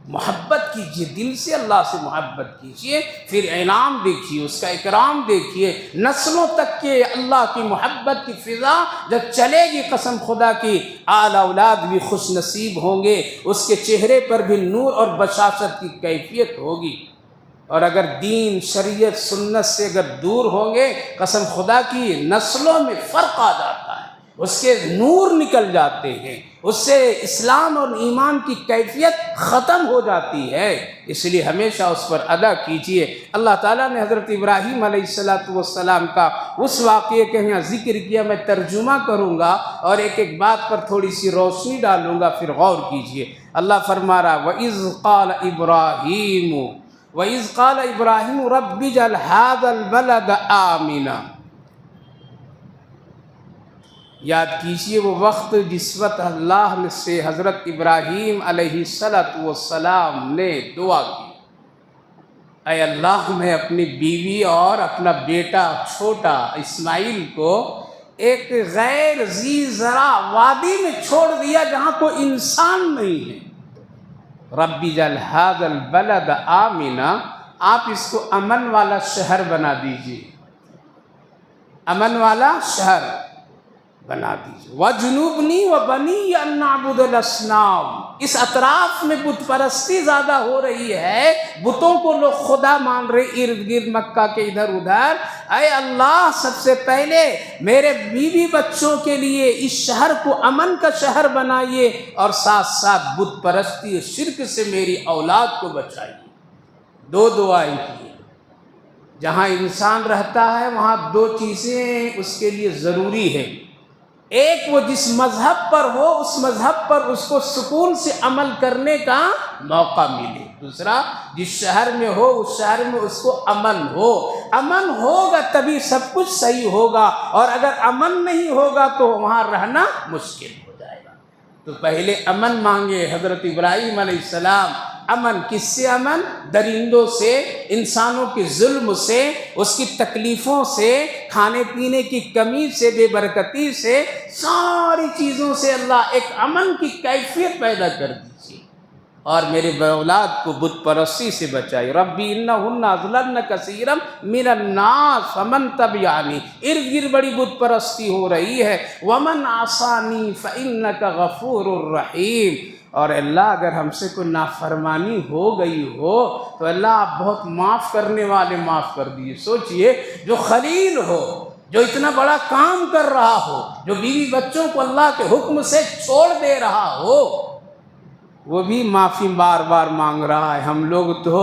محبت کیجئے، دل سے اللہ سے محبت کیجئے، پھر انعام دیکھیے، اس کا اکرام دیکھیے، نسلوں تک کے اللہ کی محبت کی فضا جب چلے گی، قسم خدا کی آل اولاد بھی خوش نصیب ہوں گے، اس کے چہرے پر بھی نور اور بشاشت کی کیفیت ہوگی۔ اور اگر دین، شریعت، سنت سے اگر دور ہوں گے، قسم خدا کی نسلوں میں فرق آ جاتا ہے، اس کے نور نکل جاتے ہیں، اس سے اسلام اور ایمان کی کیفیت ختم ہو جاتی ہے۔ اس لیے ہمیشہ اس پر ادا کیجئے۔ اللہ تعالیٰ نے حضرت ابراہیم علیہ السلام کا اس واقعے کا یہاں ذکر کیا، میں ترجمہ کروں گا اور ایک ایک بات پر تھوڑی سی روشنی ڈالوں گا، پھر غور کیجئے۔ اللہ فرما رہا وَإِذْ قَالَ إِبْرَاهِيمُ رَبِّ اجْعَلْ هَٰذَا الْبَلَدَ آمِنًا۔ یاد کیجئے وہ وقت جس وقت اللہ سے حضرت ابراہیم علیہ السلام نے دعا کی، اے اللہ میں اپنی بیوی اور اپنا بیٹا چھوٹا اسماعیل کو ایک غیر ذی زرع وادی میں چھوڑ دیا جہاں کوئی انسان نہیں ہے۔ رب اجعل ھذا البلد آمنا، آپ اس کو امن والا شہر بنا دیجیے، امن والا شہر بنا دیجیے۔ وجنوبنی وبنی ان نعبد الاصنام، اس اطراف میں بت پرستی زیادہ ہو رہی ہے، بتوں کو لوگ خدا مان رہے ارد گرد مکہ کے ادھر ادھر۔ اے اللہ، سب سے پہلے میرے بیوی بچوں کے لیے اس شہر کو امن کا شہر بنائیے، اور ساتھ ساتھ بت پرستی شرک سے میری اولاد کو بچائیے۔ دو دعائیں کی۔ جہاں انسان رہتا ہے وہاں دو چیزیں اس کے لیے ضروری ہے، ایک وہ جس مذہب پر ہو اس مذہب پر اس کو سکون سے عمل کرنے کا موقع ملے، دوسرا جس شہر میں ہو اس شہر میں اس کو امن ہو۔ امن ہوگا تبھی سب کچھ صحیح ہوگا، اور اگر امن نہیں ہوگا تو وہاں رہنا مشکل ہو جائے گا۔ تو پہلے امن مانگے حضرت ابراہیم علیہ السلام۔ امن کس سے؟ امن درندوں سے، انسانوں کے ظلم سے، اس کی تکلیفوں سے، کھانے پینے کی کمی سے، بے برکتی سے، ساری چیزوں سے اللہ ایک امن کی کیفیت پیدا کر دیجیے، اور میرے اولاد کو بت پرستی سے بچائی۔ ربی انہن اضللن کثیرا من الناس فمن تبعنی، ارد گرد بڑی بت پرستی ہو رہی ہے۔ ومن عصانی فانک غفور الرحیم، اور اللہ اگر ہم سے کوئی نافرمانی ہو گئی ہو تو اللہ آپ بہت معاف کرنے والے، معاف کر دیجیے۔ سوچئے، جو خلیل ہو، جو اتنا بڑا کام کر رہا ہو، جو بیوی بچوں کو اللہ کے حکم سے چھوڑ دے رہا ہو، وہ بھی معافی بار بار مانگ رہا ہے۔ ہم لوگ تو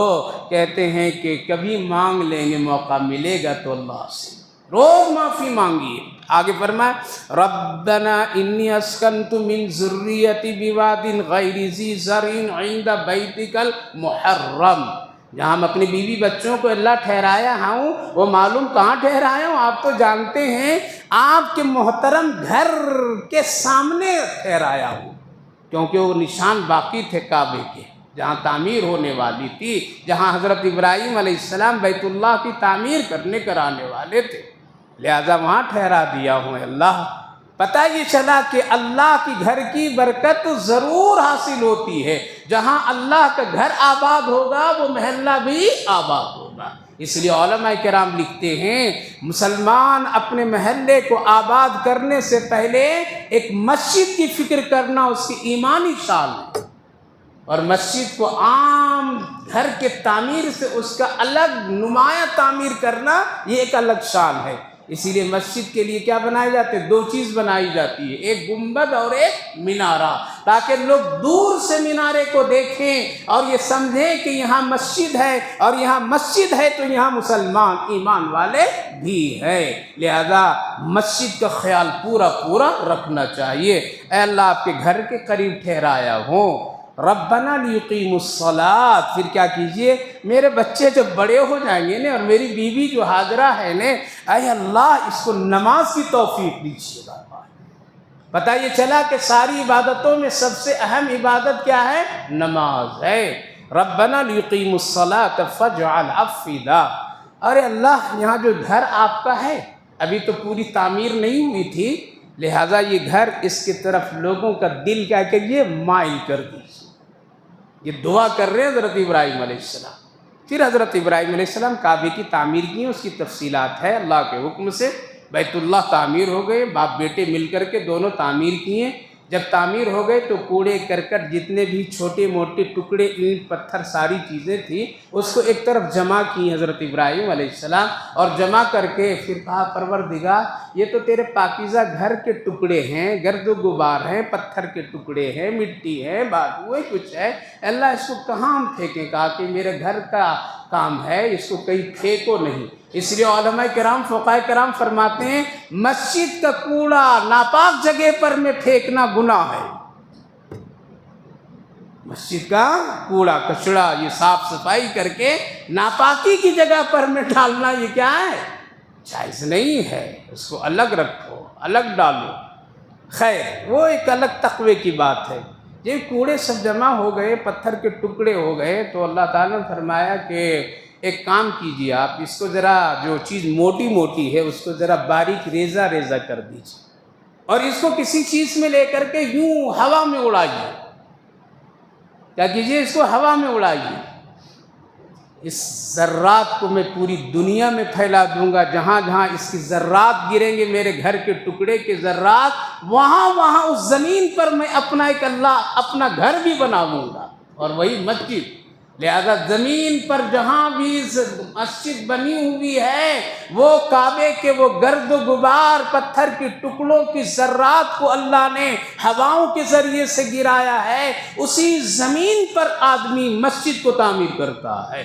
کہتے ہیں کہ کبھی مانگ لیں گے، موقع ملے گا تو اللہ سے، روز معافی مانگیے۔ آگے فرمائے ربنا انی اسکنت من ذریتی بواد غیر ذی زرع عند بیتک المحرم، جہاں ہم اپنی بیوی بچوں کو اللہ ٹھہرایا ہوں، وہ معلوم کہاں ٹھہرایا ہوں؟ آپ تو جانتے ہیں، آپ کے محترم گھر کے سامنے ٹھہرایا ہوں، کیونکہ وہ نشان باقی تھے کعبے کے، جہاں تعمیر ہونے والی تھی، جہاں حضرت ابراہیم علیہ السلام بیت اللہ کی تعمیر کرانے والے تھے، لہذا وہاں ٹھہرا دیا ہوں۔ اللہ، پتہ یہ چلا کہ اللہ کی گھر کی برکت ضرور حاصل ہوتی ہے، جہاں اللہ کا گھر آباد ہوگا وہ محلہ بھی آباد ہوگا۔ اس لیے علماء کرام لکھتے ہیں، مسلمان اپنے محلے کو آباد کرنے سے پہلے ایک مسجد کی فکر کرنا اس کی ایمانی شان ہے، اور مسجد کو عام گھر کے تعمیر سے اس کا الگ نمایاں تعمیر کرنا یہ ایک الگ شان ہے۔ اسی لیے مسجد کے لیے کیا بنائے جاتے ہیں؟ دو چیز بنائی جاتی ہے، ایک گنبد اور ایک مینارہ، تاکہ لوگ دور سے مینارے کو دیکھیں اور یہ سمجھیں کہ یہاں مسجد ہے، اور یہاں مسجد ہے تو یہاں مسلمان ایمان والے بھی ہیں۔ لہذا مسجد کا خیال پورا رکھنا چاہیے۔ اے اللہ، آپ کے گھر کے قریب ٹھہرایا ہوں۔ ربنا لیقیموا الصلاۃ، پھر کیا کیجئے؟ میرے بچے جب بڑے ہو جائیں گے نا، اور میری بیوی جو حاضرہ ہے نا، اے اللہ اس کو نماز کی توفیق دیجیے گا۔ پتہ یہ چلا کہ ساری عبادتوں میں سب سے اہم عبادت کیا ہے؟ نماز ہے۔ ربنا لیقیموا الصلاۃ فاجعل افئدہ، ارے اللہ یہاں جو گھر آپ کا ہے ابھی تو پوری تعمیر نہیں ہوئی تھی، لہٰذا یہ گھر، اس کی طرف لوگوں کا دل کیا کریے؟ مائل کر دیجیے۔ یہ دعا کر رہے ہیں حضرت ابراہیم علیہ السلام۔ پھر حضرت ابراہیم علیہ السلام کعبے کی تعمیر کی، اس کی تفصیلات ہے، اللہ کے حکم سے بیت اللہ تعمیر ہو گئے، باپ بیٹے مل کر کے دونوں تعمیر کیے۔ جب تعمیر ہو گئے تو کوڑے کرکٹ جتنے بھی چھوٹے موٹے ٹکڑے، اینٹ پتھر ساری چیزیں تھیں، اس کو ایک طرف جمع کی حضرت ابراہیم علیہ السلام، اور جمع کر کے پھر کہا پروردگار یہ تو تیرے پاکیزہ گھر کے ٹکڑے ہیں، گرد و غبار ہیں، پتھر کے ٹکڑے ہیں، مٹی ہے، باتویں کچھ ہے، اللہ اس کو کہاں ہم پھینکیں؟ کہا کہ میرے گھر کا کام ہے، اس کو کہیں پھینکو نہیں۔ اس لیے علماء کرام، فقہاء کرام فرماتے ہیں مسجد کا کوڑا ناپاک جگہ پر میں پھینکنا گناہ ہے۔ مسجد کا کوڑا کچڑا یہ صاف صفائی کر کے ناپاکی کی جگہ پر میں ڈالنا، یہ کیا ہے؟ جائز نہیں ہے۔ اس کو الگ رکھو، الگ ڈالو۔ خیر، وہ ایک الگ تقوی کی بات ہے۔ یہ کوڑے سب جمع ہو گئے، پتھر کے ٹکڑے ہو گئے، تو اللہ تعالیٰ نے فرمایا کہ ایک کام کیجیے آپ، اس کو ذرا جو چیز موٹی موٹی ہے اس کو ذرا باریک ریزہ ریزہ کر دیجیے اور اس کو کسی چیز میں لے کر کے یوں ہوا میں اڑائیے. کیا کیجیے؟ اس کو ہوا میں اڑائیے. اس ذرات کو میں پوری دنیا میں پھیلا دوں گا. جہاں جہاں اس کی ذرات گریں گے، میرے گھر کے ٹکڑے کے ذرات، وہاں وہاں اس زمین پر میں اپنا ایک اللہ اپنا گھر بھی بناؤں گا، اور وہی مسجد. لہذا زمین پر جہاں بھی مسجد بنی ہوئی ہے، وہ کعبے کے وہ گرد و غبار پتھر کے ٹکڑوں کی ذرات کو اللہ نے ہواؤں کے ذریعے سے گرایا ہے. اسی زمین پر آدمی مسجد کو تعمیر کرتا ہے.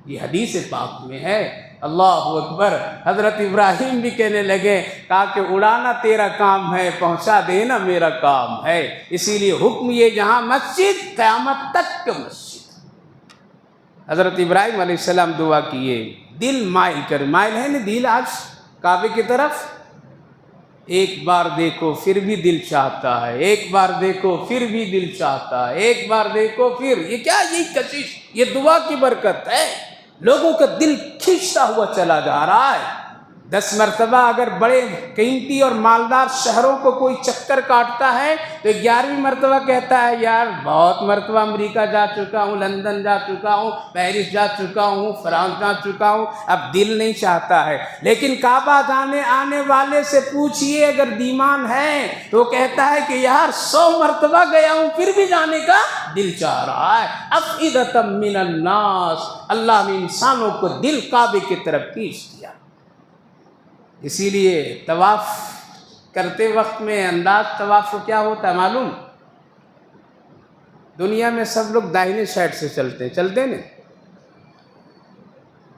یہ حدیث پاک میں ہے. اللہ اکبر. حضرت ابراہیم بھی کہنے لگے کہا کہ اڑانا تیرا کام ہے، پہنچا دینا میرا کام ہے. اسی لیے حکم یہ جہاں مسجد، قیامت تک کا مسجد. حضرت ابراہیم علیہ السلام دعا کیے، دل مائل کر، مائل ہے نا دل آج کعبے کی طرف. ایک بار دیکھو پھر بھی دل چاہتا ہے، ایک بار دیکھو پھر بھی دل چاہتا ہے، ایک بار دیکھو پھر. یہ کیا؟ یہ کشش، یہ دعا کی برکت ہے. لوگوں کا دل کھینچتا ہوا چلا جا رہا ہے. 10 مرتبہ اگر بڑے قیمتی اور مالدار شہروں کو کوئی چکر کاٹتا ہے تو 11ویں مرتبہ کہتا ہے یار بہت مرتبہ امریکہ جا چکا ہوں، لندن جا چکا ہوں، پیرس جا چکا ہوں، فرانس جا چکا ہوں، اب دل نہیں چاہتا ہے. لیکن کعبہ جانے آنے والے سے پوچھئے اگر دیمان ہے تو کہتا ہے کہ یار 100 مرتبہ گیا ہوں پھر بھی جانے کا دل چاہ رہا ہے. افئدۃ من الناس، اللہ نے انسانوں کو دل کعبے کی طرف کھینچ دیا. اسی لیے طواف کرتے وقت میں انداز طواف کو کیا ہوتا ہے معلوم؟ دنیا میں سب لوگ داہنے سائڈ سے چلتے نا،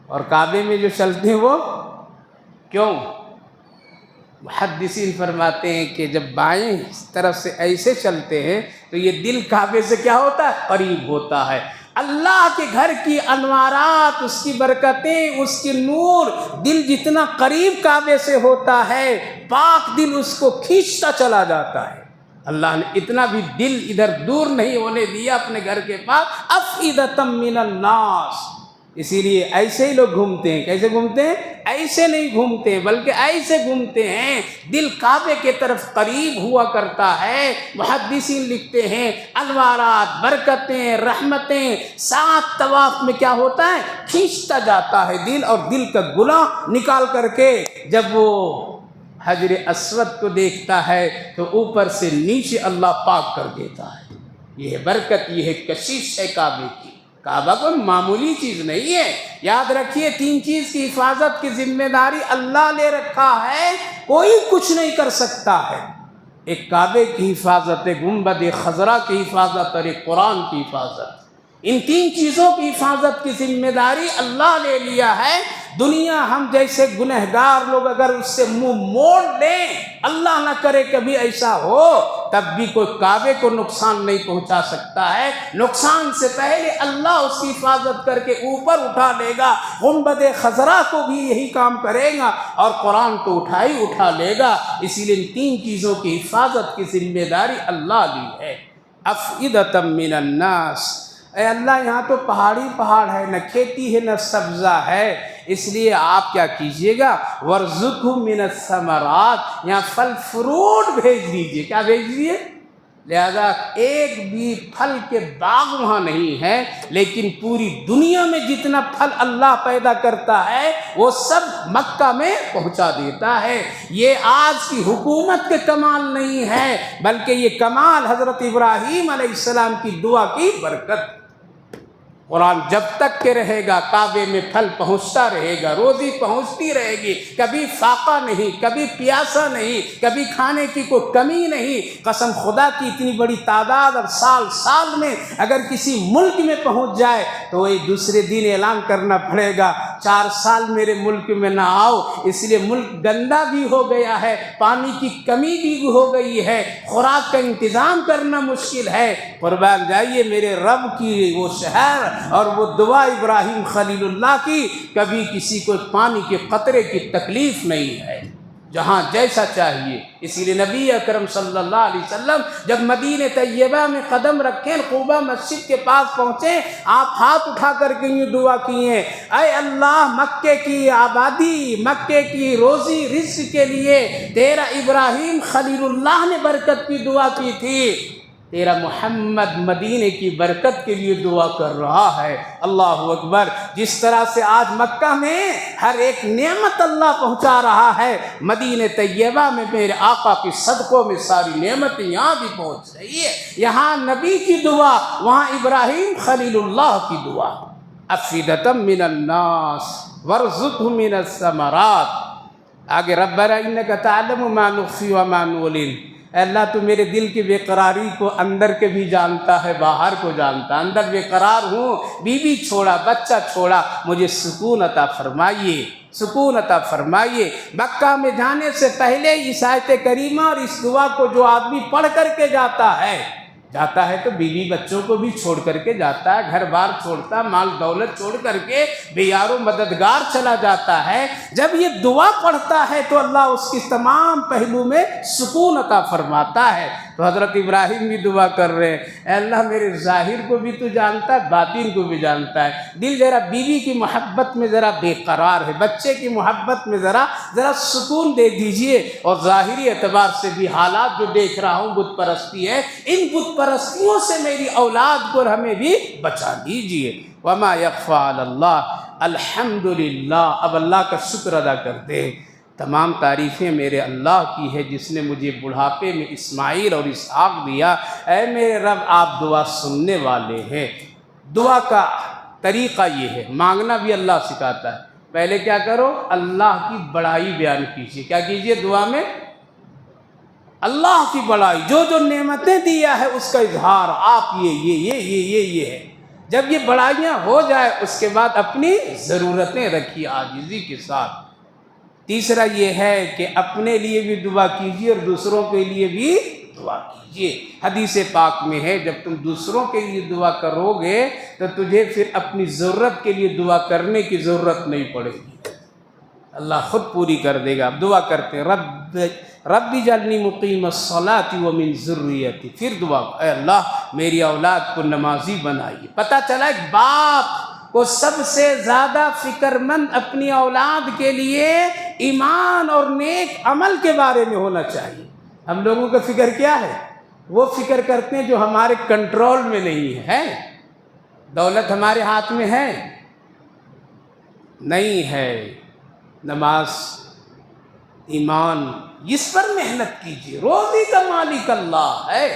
اور کعبے میں جو چلتے ہیں وہ کیوں؟ محدثین فرماتے ہیں کہ جب بائیں طرف سے ایسے چلتے ہیں تو یہ دل کعبے سے کیا ہوتا ہے؟ قریب ہوتا ہے. اللہ کے گھر کی انوارات، اس کی برکتیں، اس کی نور دل جتنا قریب کعبے سے ہوتا ہے، پاک دل اس کو کھینچتا چلا جاتا ہے. اللہ نے اتنا بھی دل ادھر دور نہیں ہونے دیا اپنے گھر کے پاس. افئدۃ من الناس. اسی لیے ایسے ہی لوگ گھومتے ہیں. کیسے گھومتے ہیں؟ ایسے نہیں گھومتے بلکہ ایسے گھومتے ہیں. دل کعبے کے طرف قریب ہوا کرتا ہے. محدثین لکھتے ہیں انوارات، برکتیں، رحمتیں 7 طواف میں کیا ہوتا ہے؟ کھینچتا جاتا ہے دل، اور دل کا گناہ نکال کر کے جب وہ حجر اسود کو دیکھتا ہے تو اوپر سے نیچے اللہ پاک کر دیتا ہے. یہ برکت، یہ کشش ہے کعبے کی. کعبہ کوئی معمولی چیز نہیں ہے. یاد رکھیے 3 چیز کی حفاظت کی ذمہ داری اللہ لے رکھا ہے، کوئی کچھ نہیں کر سکتا ہے. ایک کعبے کی حفاظت، ایک گنبد خضرا کی حفاظت، اور ایک قرآن کی حفاظت. ان 3 چیزوں کی حفاظت کی ذمہ داری اللہ لے لیا ہے. دنیا ہم جیسے گنہگار لوگ اگر اس سے منہ موڑ لیں، اللہ نہ کرے کبھی ایسا ہو، تب بھی کوئی کعبے کو نقصان نہیں پہنچا سکتا ہے. نقصان سے پہلے اللہ اس کی حفاظت کر کے اوپر اٹھا لے گا. گنبد خضرا کو بھی یہی کام کرے گا، اور قرآن کو اٹھا لے گا. اسی لیے ان 3 چیزوں کی حفاظت کی ذمہ داری اللہ لی ہے. افئدۃ من الناس. اے اللہ یہاں تو پہاڑ ہے، نہ کھیتی ہے نہ سبزہ ہے، اس لیے آپ کیا کیجئے گا؟ وَارْزُقْهُم مِّنَ الثَّمَرَاتِ. یہاں پھل فروٹ بھیج دیجئے. کیا بھیج دیجئے؟ لہذا ایک بھی پھل کے باغ وہاں نہیں ہے، لیکن پوری دنیا میں جتنا پھل اللہ پیدا کرتا ہے وہ سب مکہ میں پہنچا دیتا ہے. یہ آج کی حکومت کے کمال نہیں ہے، بلکہ یہ کمال حضرت ابراہیم علیہ السلام کی دعا کی برکت. قرآن جب تک کہ رہے گا کعبے میں پھل پہنچتا رہے گا، روزی پہنچتی رہے گی، کبھی فاقہ نہیں، کبھی پیاسا نہیں، کبھی کھانے کی کوئی کمی نہیں. قسم خدا کی اتنی بڑی تعداد اور سال میں اگر کسی ملک میں پہنچ جائے تو وہ دوسرے دن اعلان کرنا پڑے گا 4 سال میرے ملک میں نہ آؤ. اس لیے ملک گندا بھی ہو گیا ہے، پانی کی کمی بھی ہو گئی ہے، خوراک کا انتظام کرنا مشکل ہے. قربان جائیے میرے رب کی وہ شہر اور وہ دعا ابراہیم خلیل اللہ کی، کبھی کسی کو پانی کے قطرے کی تکلیف نہیں ہے. جہاں جیسا چاہیے۔ اسی لیے نبی اکرم صلی اللہ علیہ وسلم جب مدینہ طیبہ میں قدم رکھیں، قباء مسجد کے پاس پہنچیں، آپ ہاتھ اٹھا کر کے یہ دعا کیے، اے اللہ مکے کی آبادی، مکے کی روزی رزق کے لیے تیرا ابراہیم خلیل اللہ نے برکت کی دعا کی تھی، تیرا محمد مدینے کی برکت کے لیے دعا کر رہا ہے۔ اللہ اکبر۔ جس طرح سے آج مکہ میں ہر ایک نعمت اللہ پہنچا رہا ہے، مدینہ طیبہ میں میرے آقا کے صدقوں میں ساری نعمتیں یہاں بھی پہنچ رہی ہے۔ یہاں نبی کی دعا، وہاں ابراہیم خلیل اللہ کی دعا، افئدۃ من الناس وارزقهم من الثمرات۔ آگے ربنا انک تعلم ما نخفی وما نعلن، اے اللہ تو میرے دل کی بے قراری کو اندر کے بھی جانتا ہے، باہر کو جانتا ہے۔ اندر بے قرار ہوں، بیوی چھوڑا، بچہ چھوڑا، مجھے سکون عطا فرمائیے، سکون عطا فرمائیے۔ مکہ میں جانے سے پہلے اس آیت کریمہ اور اس دعا کو جو آدمی پڑھ کر کے جاتا ہے تو بیوی بچوں کو بھی چھوڑ کر کے جاتا ہے، گھر بار چھوڑتا، مال دولت چھوڑ کر کے بے یار و مددگار چلا جاتا ہے۔ جب یہ دعا پڑھتا ہے تو اللہ اس کی تمام پہلو میں سکون عطا فرماتا ہے۔ تو حضرت ابراہیم بھی دعا کر رہے ہیں، اے اللہ میرے ظاہر کو بھی تو جانتا ہے، باطن کو بھی جانتا ہے۔ دل ذرا بیوی کی محبت میں ذرا بے قرار ہے، بچے کی محبت میں ذرا سکون دے دیجئے، اور ظاہری اعتبار سے بھی حالات جو دیکھ رہا ہوں بت پرستی ہے، ان بت پرستیوں سے میری اولاد کو ہمیں بھی بچا دیجئے۔ وما یخفی علی اللہ، الحمدللہ۔ اب اللہ کا شکر ادا کرتے ہیں۔ تمام تعریفیں میرے اللہ کی ہے جس نے مجھے بڑھاپے میں اسماعیل اور اسحاق دیا۔ اے میرے رب، آپ دعا سننے والے ہیں۔ دعا کا طریقہ یہ ہے، مانگنا بھی اللہ سکھاتا ہے۔ پہلے کیا کرو؟ اللہ کی بڑائی بیان کیجیے۔ کیا کیجیے دعا میں؟ اللہ کی بڑائی، جو جو نعمتیں دیا ہے اس کا اظہار، آپ یہ ہے۔ جب یہ بڑائیاں ہو جائے اس کے بعد اپنی ضرورتیں رکھیے عاجزی کے ساتھ۔ تیسرا یہ ہے کہ اپنے لیے بھی دعا کیجیے اور دوسروں کے لیے بھی دعا کیجیے۔ حدیث پاک میں ہے جب تم دوسروں کے لیے دعا کرو گے تو تجھے پھر اپنی ضرورت کے لیے دعا کرنے کی ضرورت نہیں پڑے گی، اللہ خود پوری کر دے گا۔ اب دعا کرتے ہیں، رب اجعلنی مقیم الصلاۃ ومن ذریتی۔ پھر دعا، اے اللہ میری اولاد کو نمازی بنائیے۔ پتہ چلا ایک باپ کو سب سے زیادہ فکر مند اپنی اولاد کے لیے ایمان اور نیک عمل کے بارے میں ہونا چاہیے۔ ہم لوگوں کا فکر کیا ہے؟ وہ فکر کرتے ہیں جو ہمارے کنٹرول میں نہیں ہے۔ دولت ہمارے ہاتھ میں ہے نہیں ہے، نماز، ایمان، اس پر محنت کیجیے۔ روزی کا مالک اللہ ہے،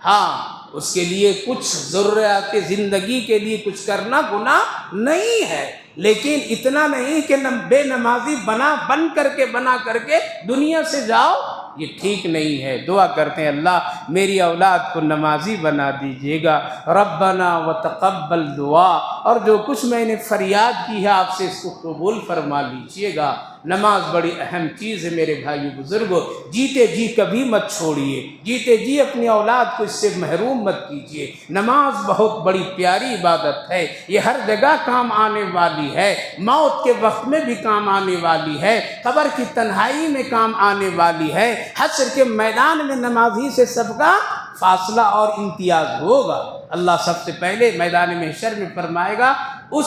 ہاں اس کے لیے کچھ ضروریات زندگی کے لیے کچھ کرنا گناہ نہیں ہے، لیکن اتنا نہیں کہ بے نمازی بنا کر کے دنیا سے جاؤ، یہ ٹھیک نہیں ہے۔ دعا کرتے ہیں اللہ میری اولاد کو نمازی بنا دیجیے گا۔ ربنا وتقبل دعا، اور جو کچھ میں نے فریاد کی ہے آپ سے اس کو قبول فرما لیجیے گا۔ نماز بڑی اہم چیز ہے میرے بھائیو بزرگوں، جیتے جی کبھی مت چھوڑیے، جیتے جی اپنی اولاد کو اس سے محروم مت کیجیے۔ نماز بہت بڑی پیاری عبادت ہے، یہ ہر جگہ کام آنے والی ہے، موت کے وقت میں بھی کام آنے والی ہے، قبر کی تنہائی میں کام آنے والی ہے، حشر کے میدان میں نمازی سے سب کا فاصلہ اور امتیاز ہوگا۔ اللہ سب سے پہلے میدان محشر میں فرمائے گا اس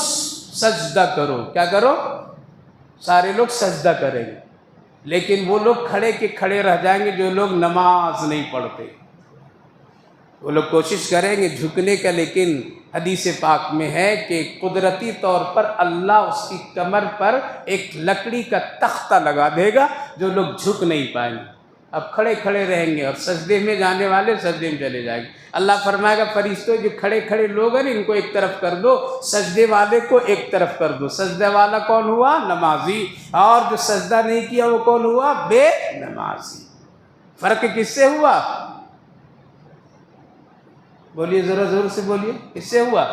سجدہ کرو۔ کیا کرو؟ سارے لوگ سجدہ کریں گے، لیکن وہ لوگ کھڑے کے کھڑے رہ جائیں گے جو لوگ نماز نہیں پڑھتے۔ وہ لوگ کوشش کریں گے جھکنے کا، لیکن حدیث پاک میں ہے کہ قدرتی طور پر اللہ اس کی کمر پر ایک لکڑی کا تختہ لگا دے گا، جو لوگ جھک نہیں پائیں گے، اب کھڑے کھڑے رہیں گے، اور سجدے میں جانے والے سجدے میں چلے جائیں گے۔ اللہ فرمائے گا فرشتوں جو کھڑے کھڑے لوگ ہیں ان کو ایک طرف کر دو، سجدے والے کو ایک طرف کر دو۔ سجدے والا کون ہوا؟ نمازی، اور جو سجدہ نہیں کیا وہ کون ہوا؟ بے نمازی۔ فرق کس سے ہوا؟ بولیے ذرا زور سے بولیے، کس سے ہوا؟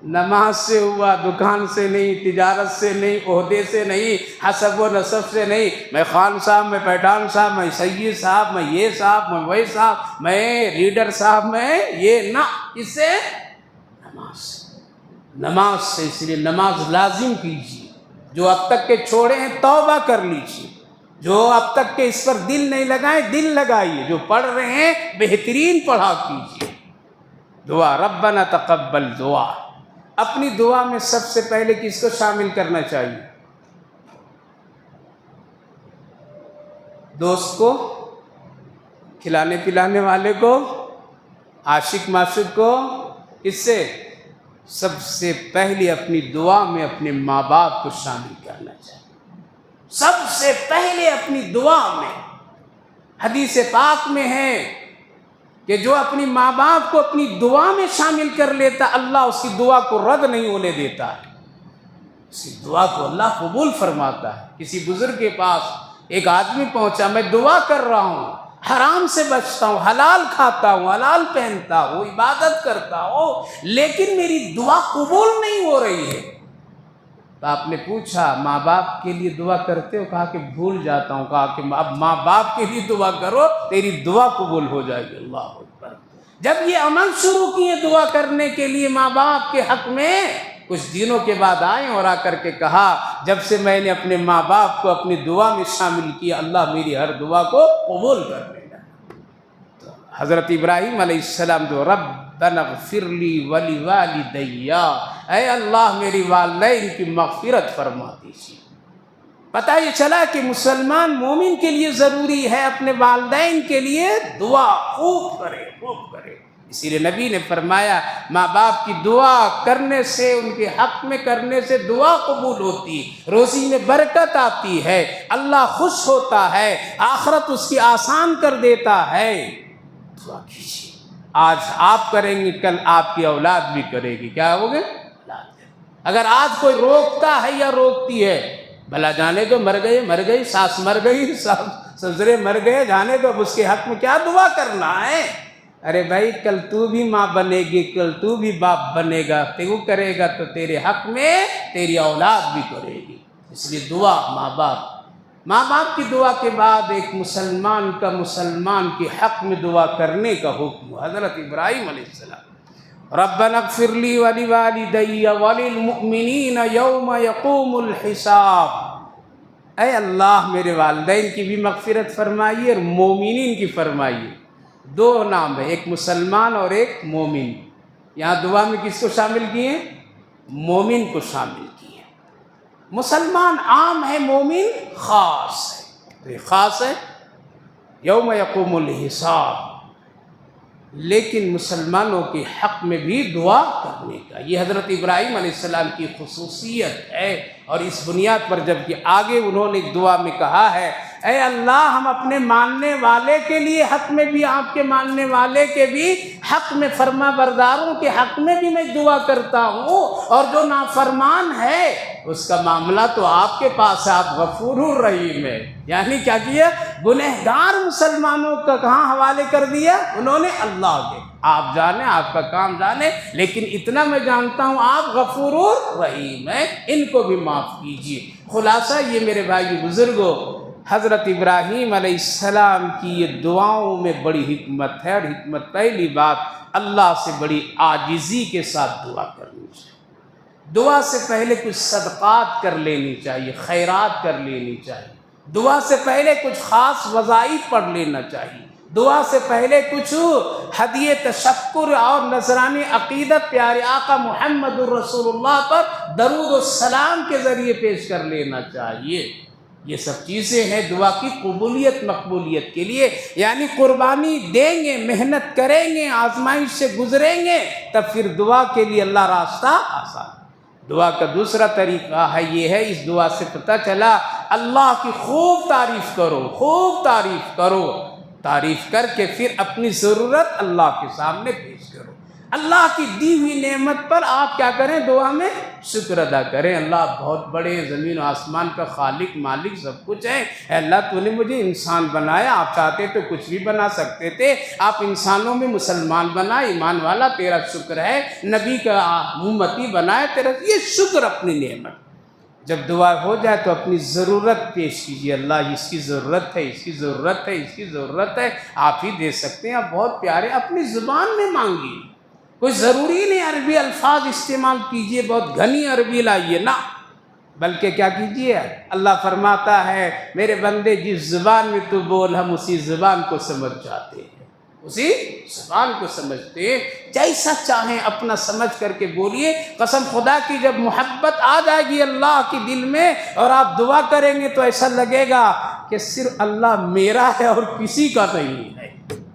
نماز سے ہوا، دکان سے نہیں، تجارت سے نہیں، عہدے سے نہیں، حسب و نسب سے نہیں، میں خان صاحب، میں پٹھان صاحب، میں سید صاحب، میں یہ صاحب، میں وہ صاحب، میں لیڈر صاحب، میں یہ نہ، اس سے نماز سے۔ اس لیے نماز لازم کیجیے، جو اب تک کے چھوڑے ہیں توبہ کر لیجیے، جو اب تک کہ اس پر دل نہیں لگائیں دل لگائیے، جو پڑھ رہے ہیں بہترین پڑھا کیجیے۔ دعا ربنا تقبل دعا، اپنی دعا میں سب سے پہلے کس کو شامل کرنا چاہیے؟ دوست کو، کھلانے پلانے والے کو، عاشق معشوق کو، اس سے سب سے پہلے اپنی دعا میں اپنے ماں باپ کو شامل کرنا چاہیے، سب سے پہلے اپنی دعا میں۔ حدیث پاک میں ہے کہ جو اپنی ماں باپ کو اپنی دعا میں شامل کر لیتا، اللہ اس کی دعا کو رد نہیں ہونے دیتا ہے، اس کی دعا کو اللہ قبول فرماتا ہے۔ کسی بزرگ کے پاس ایک آدمی پہنچا، میں دعا کر رہا ہوں، حرام سے بچتا ہوں، حلال کھاتا ہوں، حلال پہنتا ہوں، عبادت کرتا ہوں، لیکن میری دعا قبول نہیں ہو رہی ہے۔ تو آپ نے پوچھا ماں باپ کے لیے دعا کرتے ہو؟ کہا کہ بھول جاتا ہوں۔ کہا کہ اب ماں باپ کے لیے دعا کرو، تیری دعا قبول ہو جائے گی۔ اللہ اکبر۔ جب یہ عمل شروع کیے دعا کرنے کے لیے ماں باپ کے حق میں، کچھ دنوں کے بعد آئے اور آ کر کے کہا جب سے میں نے اپنے ماں باپ کو اپنی دعا میں شامل کیا، اللہ میری ہر دعا کو قبول کر لے گا۔ تو حضرت ابراہیم علیہ السلام جو ربنا اغفر لی ولوالدی، اے اللہ میری والدین کی مغفرت فرما دیجیے۔ پتہ یہ چلا کہ مسلمان مومن کے لیے ضروری ہے اپنے والدین کے لیے دعا خوب کرے، خوب کرے۔ اسی لیے نبی نے فرمایا ماں باپ کی دعا کرنے سے، ان کے حق میں کرنے سے دعا قبول ہوتی، روزی میں برکت آتی ہے، اللہ خوش ہوتا ہے، آخرت اس کی آسان کر دیتا ہے۔ دعا کیجیے، آج آپ کریں گے کل آپ کی اولاد بھی کرے گی۔ کیا ہوگے؟ اگر آج کوئی روکتا ہے یا روکتی ہے، بھلا جانے دو، مر گئے مر گئی، ساس مر گئی، سسرے مر گئے، جانے دو، اب اس کے حق میں کیا دعا کرنا ہے؟ ارے بھائی کل تو بھی ماں بنے گی، کل تو بھی باپ بنے گا، تو کرے گا تو تیرے حق میں تیری اولاد بھی کرے گی۔ اس لیے دعا ماں باپ کی دعا کے بعد ایک مسلمان کا مسلمان کے حق میں دعا کرنے کا حکم۔ حضرت ابراہیم علیہ السلام ربنا اغفر لی ولوالدی وللمؤمنین یوم یقوم الحساب، اے اللہ میرے والدین کی بھی مغفرت فرمائیے اور مومنین کی فرمائیے۔ دو نام ہے، ایک مسلمان اور ایک مومن۔ یہاں دعا میں کس کو شامل کیے؟ مومن کو شامل کیے۔ مسلمان عام ہے، مومن خاص ہے۔ تو یہ خاص ہے یوم یقوم الحساب، لیکن مسلمانوں کے حق میں بھی دعا کرنے کا، یہ حضرت ابراہیم علیہ السلام کی خصوصیت ہے۔ اور اس بنیاد پر جب کہ آگے انہوں نے دعا میں کہا ہے اے اللہ ہم اپنے ماننے والے کے لیے حق میں بھی، آپ کے ماننے والے کے بھی حق میں، فرما برداروں کے حق میں بھی میں دعا کرتا ہوں، اور جو نافرمان ہے اس کا معاملہ تو آپ کے پاس ہے، آپ غفور الرحیم ہے۔ یعنی کیا کیا؟ گنہگار مسلمانوں کا کہاں حوالے کر دیا انہوں نے؟ اللہ کے۔ آپ جانیں، آپ کا کام جانیں، لیکن اتنا میں جانتا ہوں آپ غفور الرحیم ہیں، ان کو بھی معاف کیجیے۔ خلاصہ یہ میرے بھائی بزرگوں، حضرت ابراہیم علیہ السلام کی یہ دعاؤں میں بڑی حکمت ہے، اور حکمت پہلی بات اللہ سے بڑی عاجزی کے ساتھ دعا کرنی چاہیے۔ دعا سے پہلے کچھ صدقات کر لینی چاہیے، خیرات کر لینی چاہیے، دعا سے پہلے کچھ خاص وظائف پڑھ لینا چاہیے، دعا سے پہلے کچھ ہدیہ تشکر اور نذرانی عقیدت پیارے آقا محمد الرسول اللہ پر درود و سلام کے ذریعے پیش کر لینا چاہیے۔ یہ سب چیزیں ہیں دعا کی قبولیت مقبولیت کے لیے، یعنی قربانی دیں گے، محنت کریں گے، آزمائش سے گزریں گے، تب پھر دعا کے لیے اللہ راستہ آسان۔ دعا کا دوسرا طریقہ ہے یہ ہے، اس دعا سے پتہ چلا اللہ کی خوب تعریف کرو، خوب تعریف کرو، تعریف کر کے پھر اپنی ضرورت اللہ کے سامنے پیش کرو۔ اللہ کی دی ہوئی نعمت پر آپ کیا کریں؟ دعا میں شکر ادا کریں۔ اللہ بہت بڑے، زمین و آسمان کا خالق مالک سب کچھ ہے، اے اللہ تو نے مجھے انسان بنایا، آپ چاہتے تو کچھ بھی بنا سکتے تھے، آپ انسانوں میں مسلمان بنائے، ایمان والا، تیرا شکر ہے، نبی کا امتی بنائے، تیرا یہ شکر اپنی نعمت۔ جب دعا ہو جائے تو اپنی ضرورت پیش کیجیے، اللہ اس کی ضرورت ہے، اس کی ضرورت ہے، اس کی ضرورت ہے، آپ ہی دے سکتے ہیں، آپ بہت پیارے، اپنی زبان میں مانگیے، کوئی ضروری نہیں عربی الفاظ استعمال کیجیے، بہت گھنی عربی لائیے، نہ، بلکہ کیا کیجیے، اللہ فرماتا ہے میرے بندے جس زبان میں تو بول ہم اسی زبان کو سمجھ جاتے ہیں، اسی زبان کو سمجھتے ہیں، جیسا چاہیں اپنا سمجھ کر کے بولیے۔ قسم خدا کی جب محبت آ جائے گی اللہ کے دل میں اور آپ دعا کریں گے تو ایسا لگے گا کہ صرف اللہ میرا ہے اور کسی کا نہیں ہے۔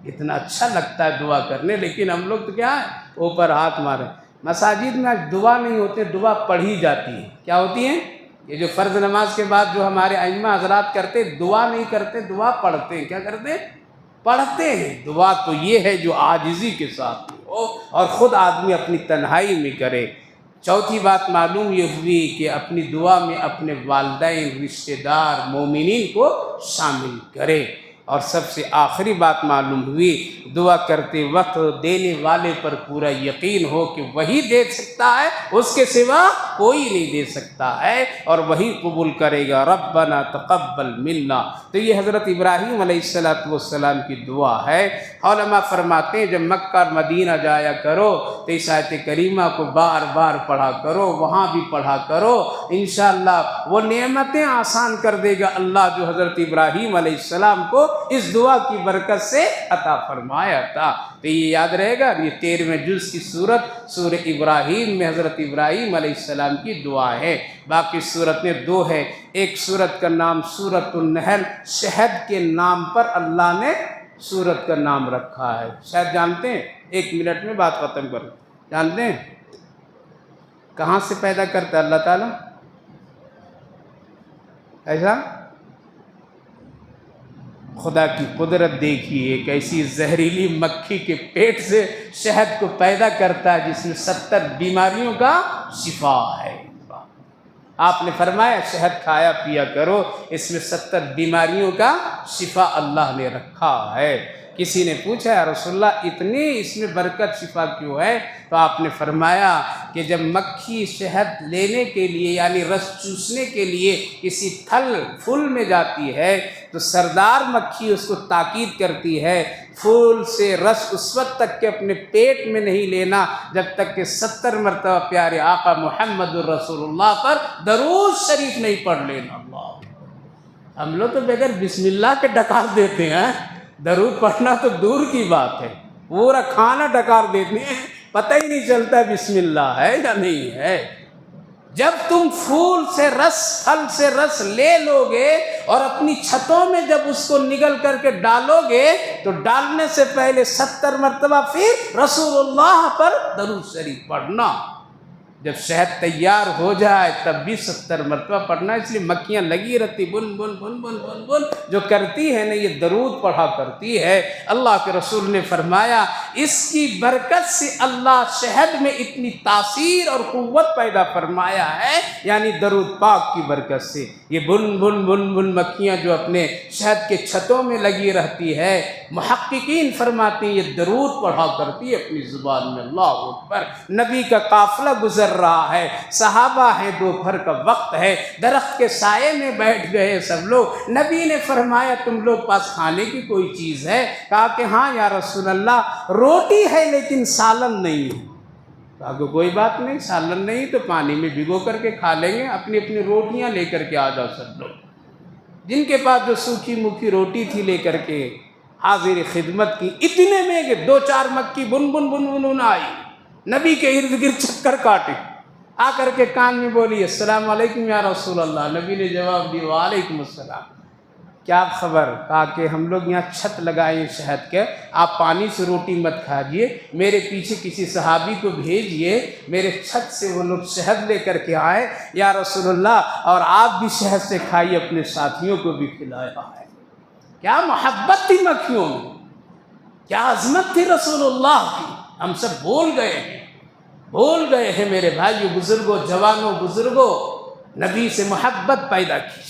اتنا اچھا لگتا ہے دعا کرنے، لیکن ہم لوگ تو کیا ہے، اوپر ہاتھ مارے۔ مساجد میں آج دعا نہیں ہوتے، دعا پڑھی جاتی ہے۔ کیا ہوتی ہیں؟ یہ جو فرض نماز کے بعد جو ہمارے ائمہ حضرات کرتے، دعا نہیں کرتے، دعا پڑھتے ہیں۔ کیا کرتے ہیں؟ پڑھتے ہیں۔ دعا تو یہ ہے جو عاجزی کے ساتھ ہو اور خود آدمی اپنی تنہائی میں کرے۔ چوتھی بات معلوم یہ ہوئی کہ اپنی دعا میں اپنے والدین، رشتہ دار، مومنین کو شامل کرے۔ اور سب سے آخری بات معلوم ہوئی، دعا کرتے وقت دینے والے پر پورا یقین ہو کہ وہی دے سکتا ہے، اس کے سوا کوئی نہیں دے سکتا ہے، اور وہی قبول کرے گا۔ ربنا تقبل منا، تو یہ حضرت ابراہیم علیہ السلام کی دعا ہے۔ علماء فرماتے ہیں جب مکہ اور مدینہ جایا کرو تو اس آیت کریمہ کو بار بار پڑھا کرو، وہاں بھی پڑھا کرو، انشاءاللہ وہ نعمتیں آسان کر دے گا اللہ جو حضرت ابراہیم علیہ السلام کو اس دعا کی برکت سے عطا فرمایا تھا۔ تو یہ یاد رہے گا، یہ 13ویں جز کی سورہ ابراہیم میں حضرت ابراہیم علیہ السلام کی دعا ہے۔ باقی سورتیں 2 ہے، ایک سورت کا نام سورۃ النحل، شہد کے نام پر اللہ نے سورت کا نام رکھا ہے۔ شاید جانتے ہیں، 1 منٹ میں بات ختم کروں، جانتے ہیں کہاں سے پیدا کرتا ہے اللہ تعالیٰ؟ ایسا خدا کی قدرت دیکھیے، ایک ایسی زہریلی مکھی کے پیٹ سے شہد کو پیدا کرتا ہے جس میں 70 بیماریوں کا شفا ہے۔ آپ نے فرمایا شہد کھایا پیا کرو، اس میں 70 بیماریوں کا شفا اللہ نے رکھا ہے۔ کسی نے پوچھا یا رسول اللہ اتنی اس میں برکت شفا کیوں ہے؟ تو آپ نے فرمایا کہ جب مکھی شہد لینے کے لیے یعنی رس چوسنے کے لیے کسی پھول میں جاتی ہے تو سردار مکھی اس کو تاکید کرتی ہے پھول سے رس اس وقت تک کہ اپنے پیٹ میں نہیں لینا جب تک کہ 70 مرتبہ پیارے آقا محمد الرسول اللہ پر درود شریف نہیں پڑھ لینا۔ اللہ، ہم لوگ تو بغیر بسم اللہ کے ڈکار دیتے ہیں، درود پڑھنا تو دور کی بات ہے، پورا کھانا ڈکار دیتے ہیں، پتہ ہی نہیں چلتا بسم اللہ ہے یا نہیں ہے۔ جب تم پھول سے رس، پھل سے رس لے لو گے اور اپنی چھتوں میں جب اس کو نگل کر کے ڈالو گے تو ڈالنے سے پہلے 70 مرتبہ پھر رسول اللہ پر درود شریف پڑھنا۔ جب شہد تیار ہو جائے تب بھی 70 مرتبہ پڑھنا، اس لیے مکھیاں لگی رہتی بن بن بن بن بن بن جو کرتی ہے نا یہ درود پڑھا کرتی ہے۔ اللہ کے رسول نے فرمایا اس کی برکت سے اللہ شہد میں اتنی تاثیر اور قوت پیدا فرمایا ہے، یعنی درود پاک کی برکت سے یہ بن بن بن بن مکھیاں جو اپنے شہد کے چھتوں میں لگی رہتی ہے، محققین فرماتے ہیں یہ درود پڑھا کرتی ہے اپنی زبان میں۔ اللہ اکبر۔ نبی کا قافلہ گزر رہا ہے، صحابہ ہیں، دوپہر کا وقت ہے، درخت کے سائے میں بیٹھ گئے سب لوگ۔ نبی نے فرمایا تم لوگ پاس کھانے کی کوئی چیز ہے؟ کہا کہ ہاں یا رسول اللہ روٹی ہے لیکن سالن نہیں ہے۔ کہا کہ کوئی بات نہیں، سالن نہیں تو پانی میں بھگو کر کے کھا لیں گے، اپنی اپنی روٹیاں لے کر کے آ جاؤ سب لوگ۔ جن کے پاس جو سوکھی مکھی روٹی تھی لے کر کے حاضر خدمت کی، اتنے میں کہ 2-4 مکھی بن بن بن بن بن آئی، نبی کے ارد گرد چکر کاٹے، آ کر کے کان میں بولی السلام علیکم یا رسول اللہ۔ نبی نے جواب دی وعلیکم السلام، کیا خبر؟ کہا کہ ہم لوگ یہاں چھت لگائے ہیں شہد کے، آپ پانی سے روٹی مت کھاجیے، میرے پیچھے کسی صحابی کو بھیجیے، میرے چھت سے وہ لوگ شہد لے کر کے آئے یا رسول اللہ، اور آپ بھی شہد سے کھائیے، اپنے ساتھیوں کو بھی کھلایا ہے۔ کیا محبت تھی مکھیوں میں، کیا عظمت تھی رسول اللہ کی۔ ہم سب بھول گئے ہیں میرے بھائیو، بزرگوں، جوانوں، بزرگوں، نبی سے محبت پیدا کی۔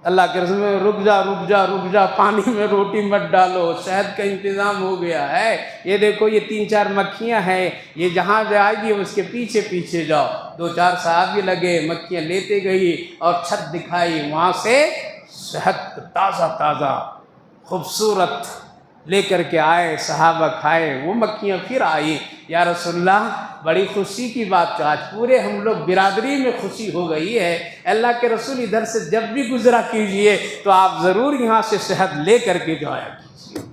اللہ کے رسول میں رک جا پانی میں روٹی مت ڈالو، شہد کا انتظام ہو گیا ہے، یہ دیکھو یہ 3-4 مکھیاں ہیں، یہ جہاں جائے گی اس کے پیچھے پیچھے جاؤ۔ 2-4 صحابی لگے، مکھیاں لیتے گئی اور چھت دکھائی، وہاں سے شہد تازہ خوبصورت لے کر کے آئے، صحابہ کھائے، وہ مکھیاں پھر آئی، یا رسول اللہ بڑی خوشی کی بات، آج پورے ہم لوگ برادری میں خوشی ہو گئی ہے، اللہ کے رسول ادھر سے جب بھی گزرا کیجئے تو آپ ضرور یہاں سے شہد لے کر کے جایا کیجئے۔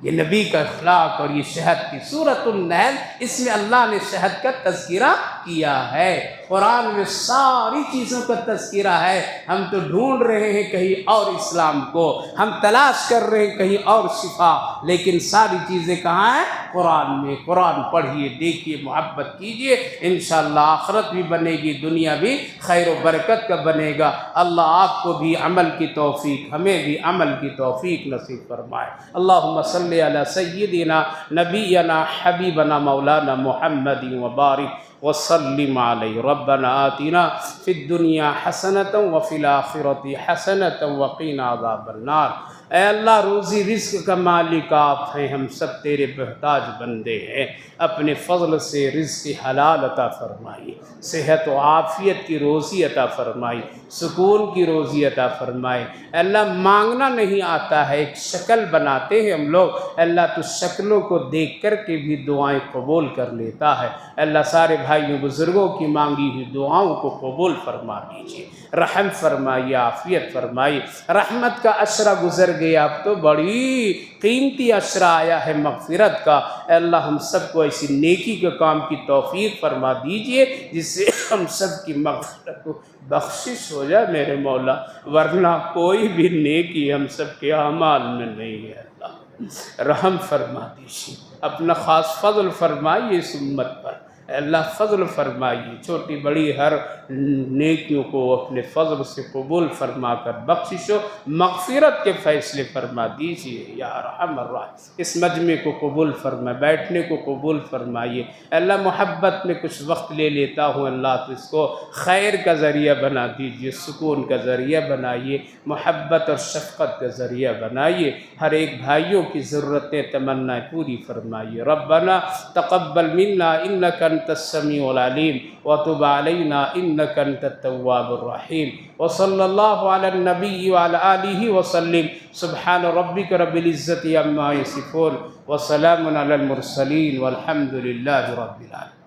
یہ نبی کا اخلاق اور یہ شہد کی سورۃ النحل، اس میں اللہ نے شہد کا تذکرہ کیا ہے، قرآن میں ساری چیزوں کا تذکرہ ہے۔ ہم تو ڈھونڈ رہے ہیں کہیں اور اسلام کو، ہم تلاش کر رہے ہیں کہیں اور شفا، لیکن ساری چیزیں کہاں ہیں؟ قرآن میں۔ قرآن پڑھیے، دیکھیے، محبت کیجیے، انشاءاللہ آخرت بھی بنے گی، دنیا بھی خیر و برکت کا بنے گا۔ اللہ آپ کو بھی عمل کی توفیق، ہمیں بھی عمل کی توفیق نصیب فرمائے۔ اللہم صلی علی سیدنا نبینا حبیبنا مولانا محمد وبارک وسلم علیہ۔ ربنا آتنا فی الدنیا حسنۃ وفی الآخرۃ حسنۃ وقنا عذاب النار۔ اے اللہ، روزی رزق کا مالک آپ ہیں، ہم سب تیرے محتاج بندے ہیں، اپنے فضل سے رزق حلال عطا فرمائی، صحت و عافیت کی روزی عطا فرمائی، سکون کی روزی عطا فرمائی۔ اے اللہ، مانگنا نہیں آتا ہے، ایک شکل بناتے ہیں ہم لوگ، اے اللہ تو شکلوں کو دیکھ کر کے بھی دعائیں قبول کر لیتا ہے۔ اے اللہ، سارے بھائیوں بزرگوں کی مانگی ہوئی دعاؤں کو قبول فرما دیجیے، رحم فرمائیے، عافیت فرمائیے۔ رحمت کا عشرہ گزر گیا، اب تو بڑی قیمتی عشرہ آیا ہے مغفرت کا۔ اے اللہ، ہم سب کو ایسی نیکی کے کام کی توفیق فرما دیجئے جس سے ہم سب کی مغفرت کو بخشش ہو جائے میرے مولا، ورنہ کوئی بھی نیکی ہم سب کے اعمال میں نہیں ہے۔ اللہ رحم فرما دیجیے، اپنا خاص فضل فرمائیے اس امت پر۔ اے اللہ فضل فرمائیے، چھوٹی بڑی ہر نیکیوں کو اپنے فضل سے قبول فرما کر بخشش و مغفرت کے فیصلے فرما دیجیے یا ارحم الراحمین۔ اس مجمع کو قبول فرمائے، بیٹھنے کو قبول فرمائیے۔ اے اللہ، محبت میں کچھ وقت لے لیتا ہوں اللہ، تو اس کو خیر کا ذریعہ بنا دیجیے، سکون کا ذریعہ بنائیے، محبت اور شفقت کا ذریعہ بنائیے، ہر ایک بھائیوں کی ضرورتیں تمنائیں پوری فرمائیے۔ ربنا تقبل منا انک انت السمیع العلیم وتب علینا انک انت التواب الرحیم، وصلی اللہ علی النبی وعلی آلہ وسلم۔ سبحان ربک رب العزۃ عما یصفون وسلام علی المرسلین والحمد للہ رب العالمین۔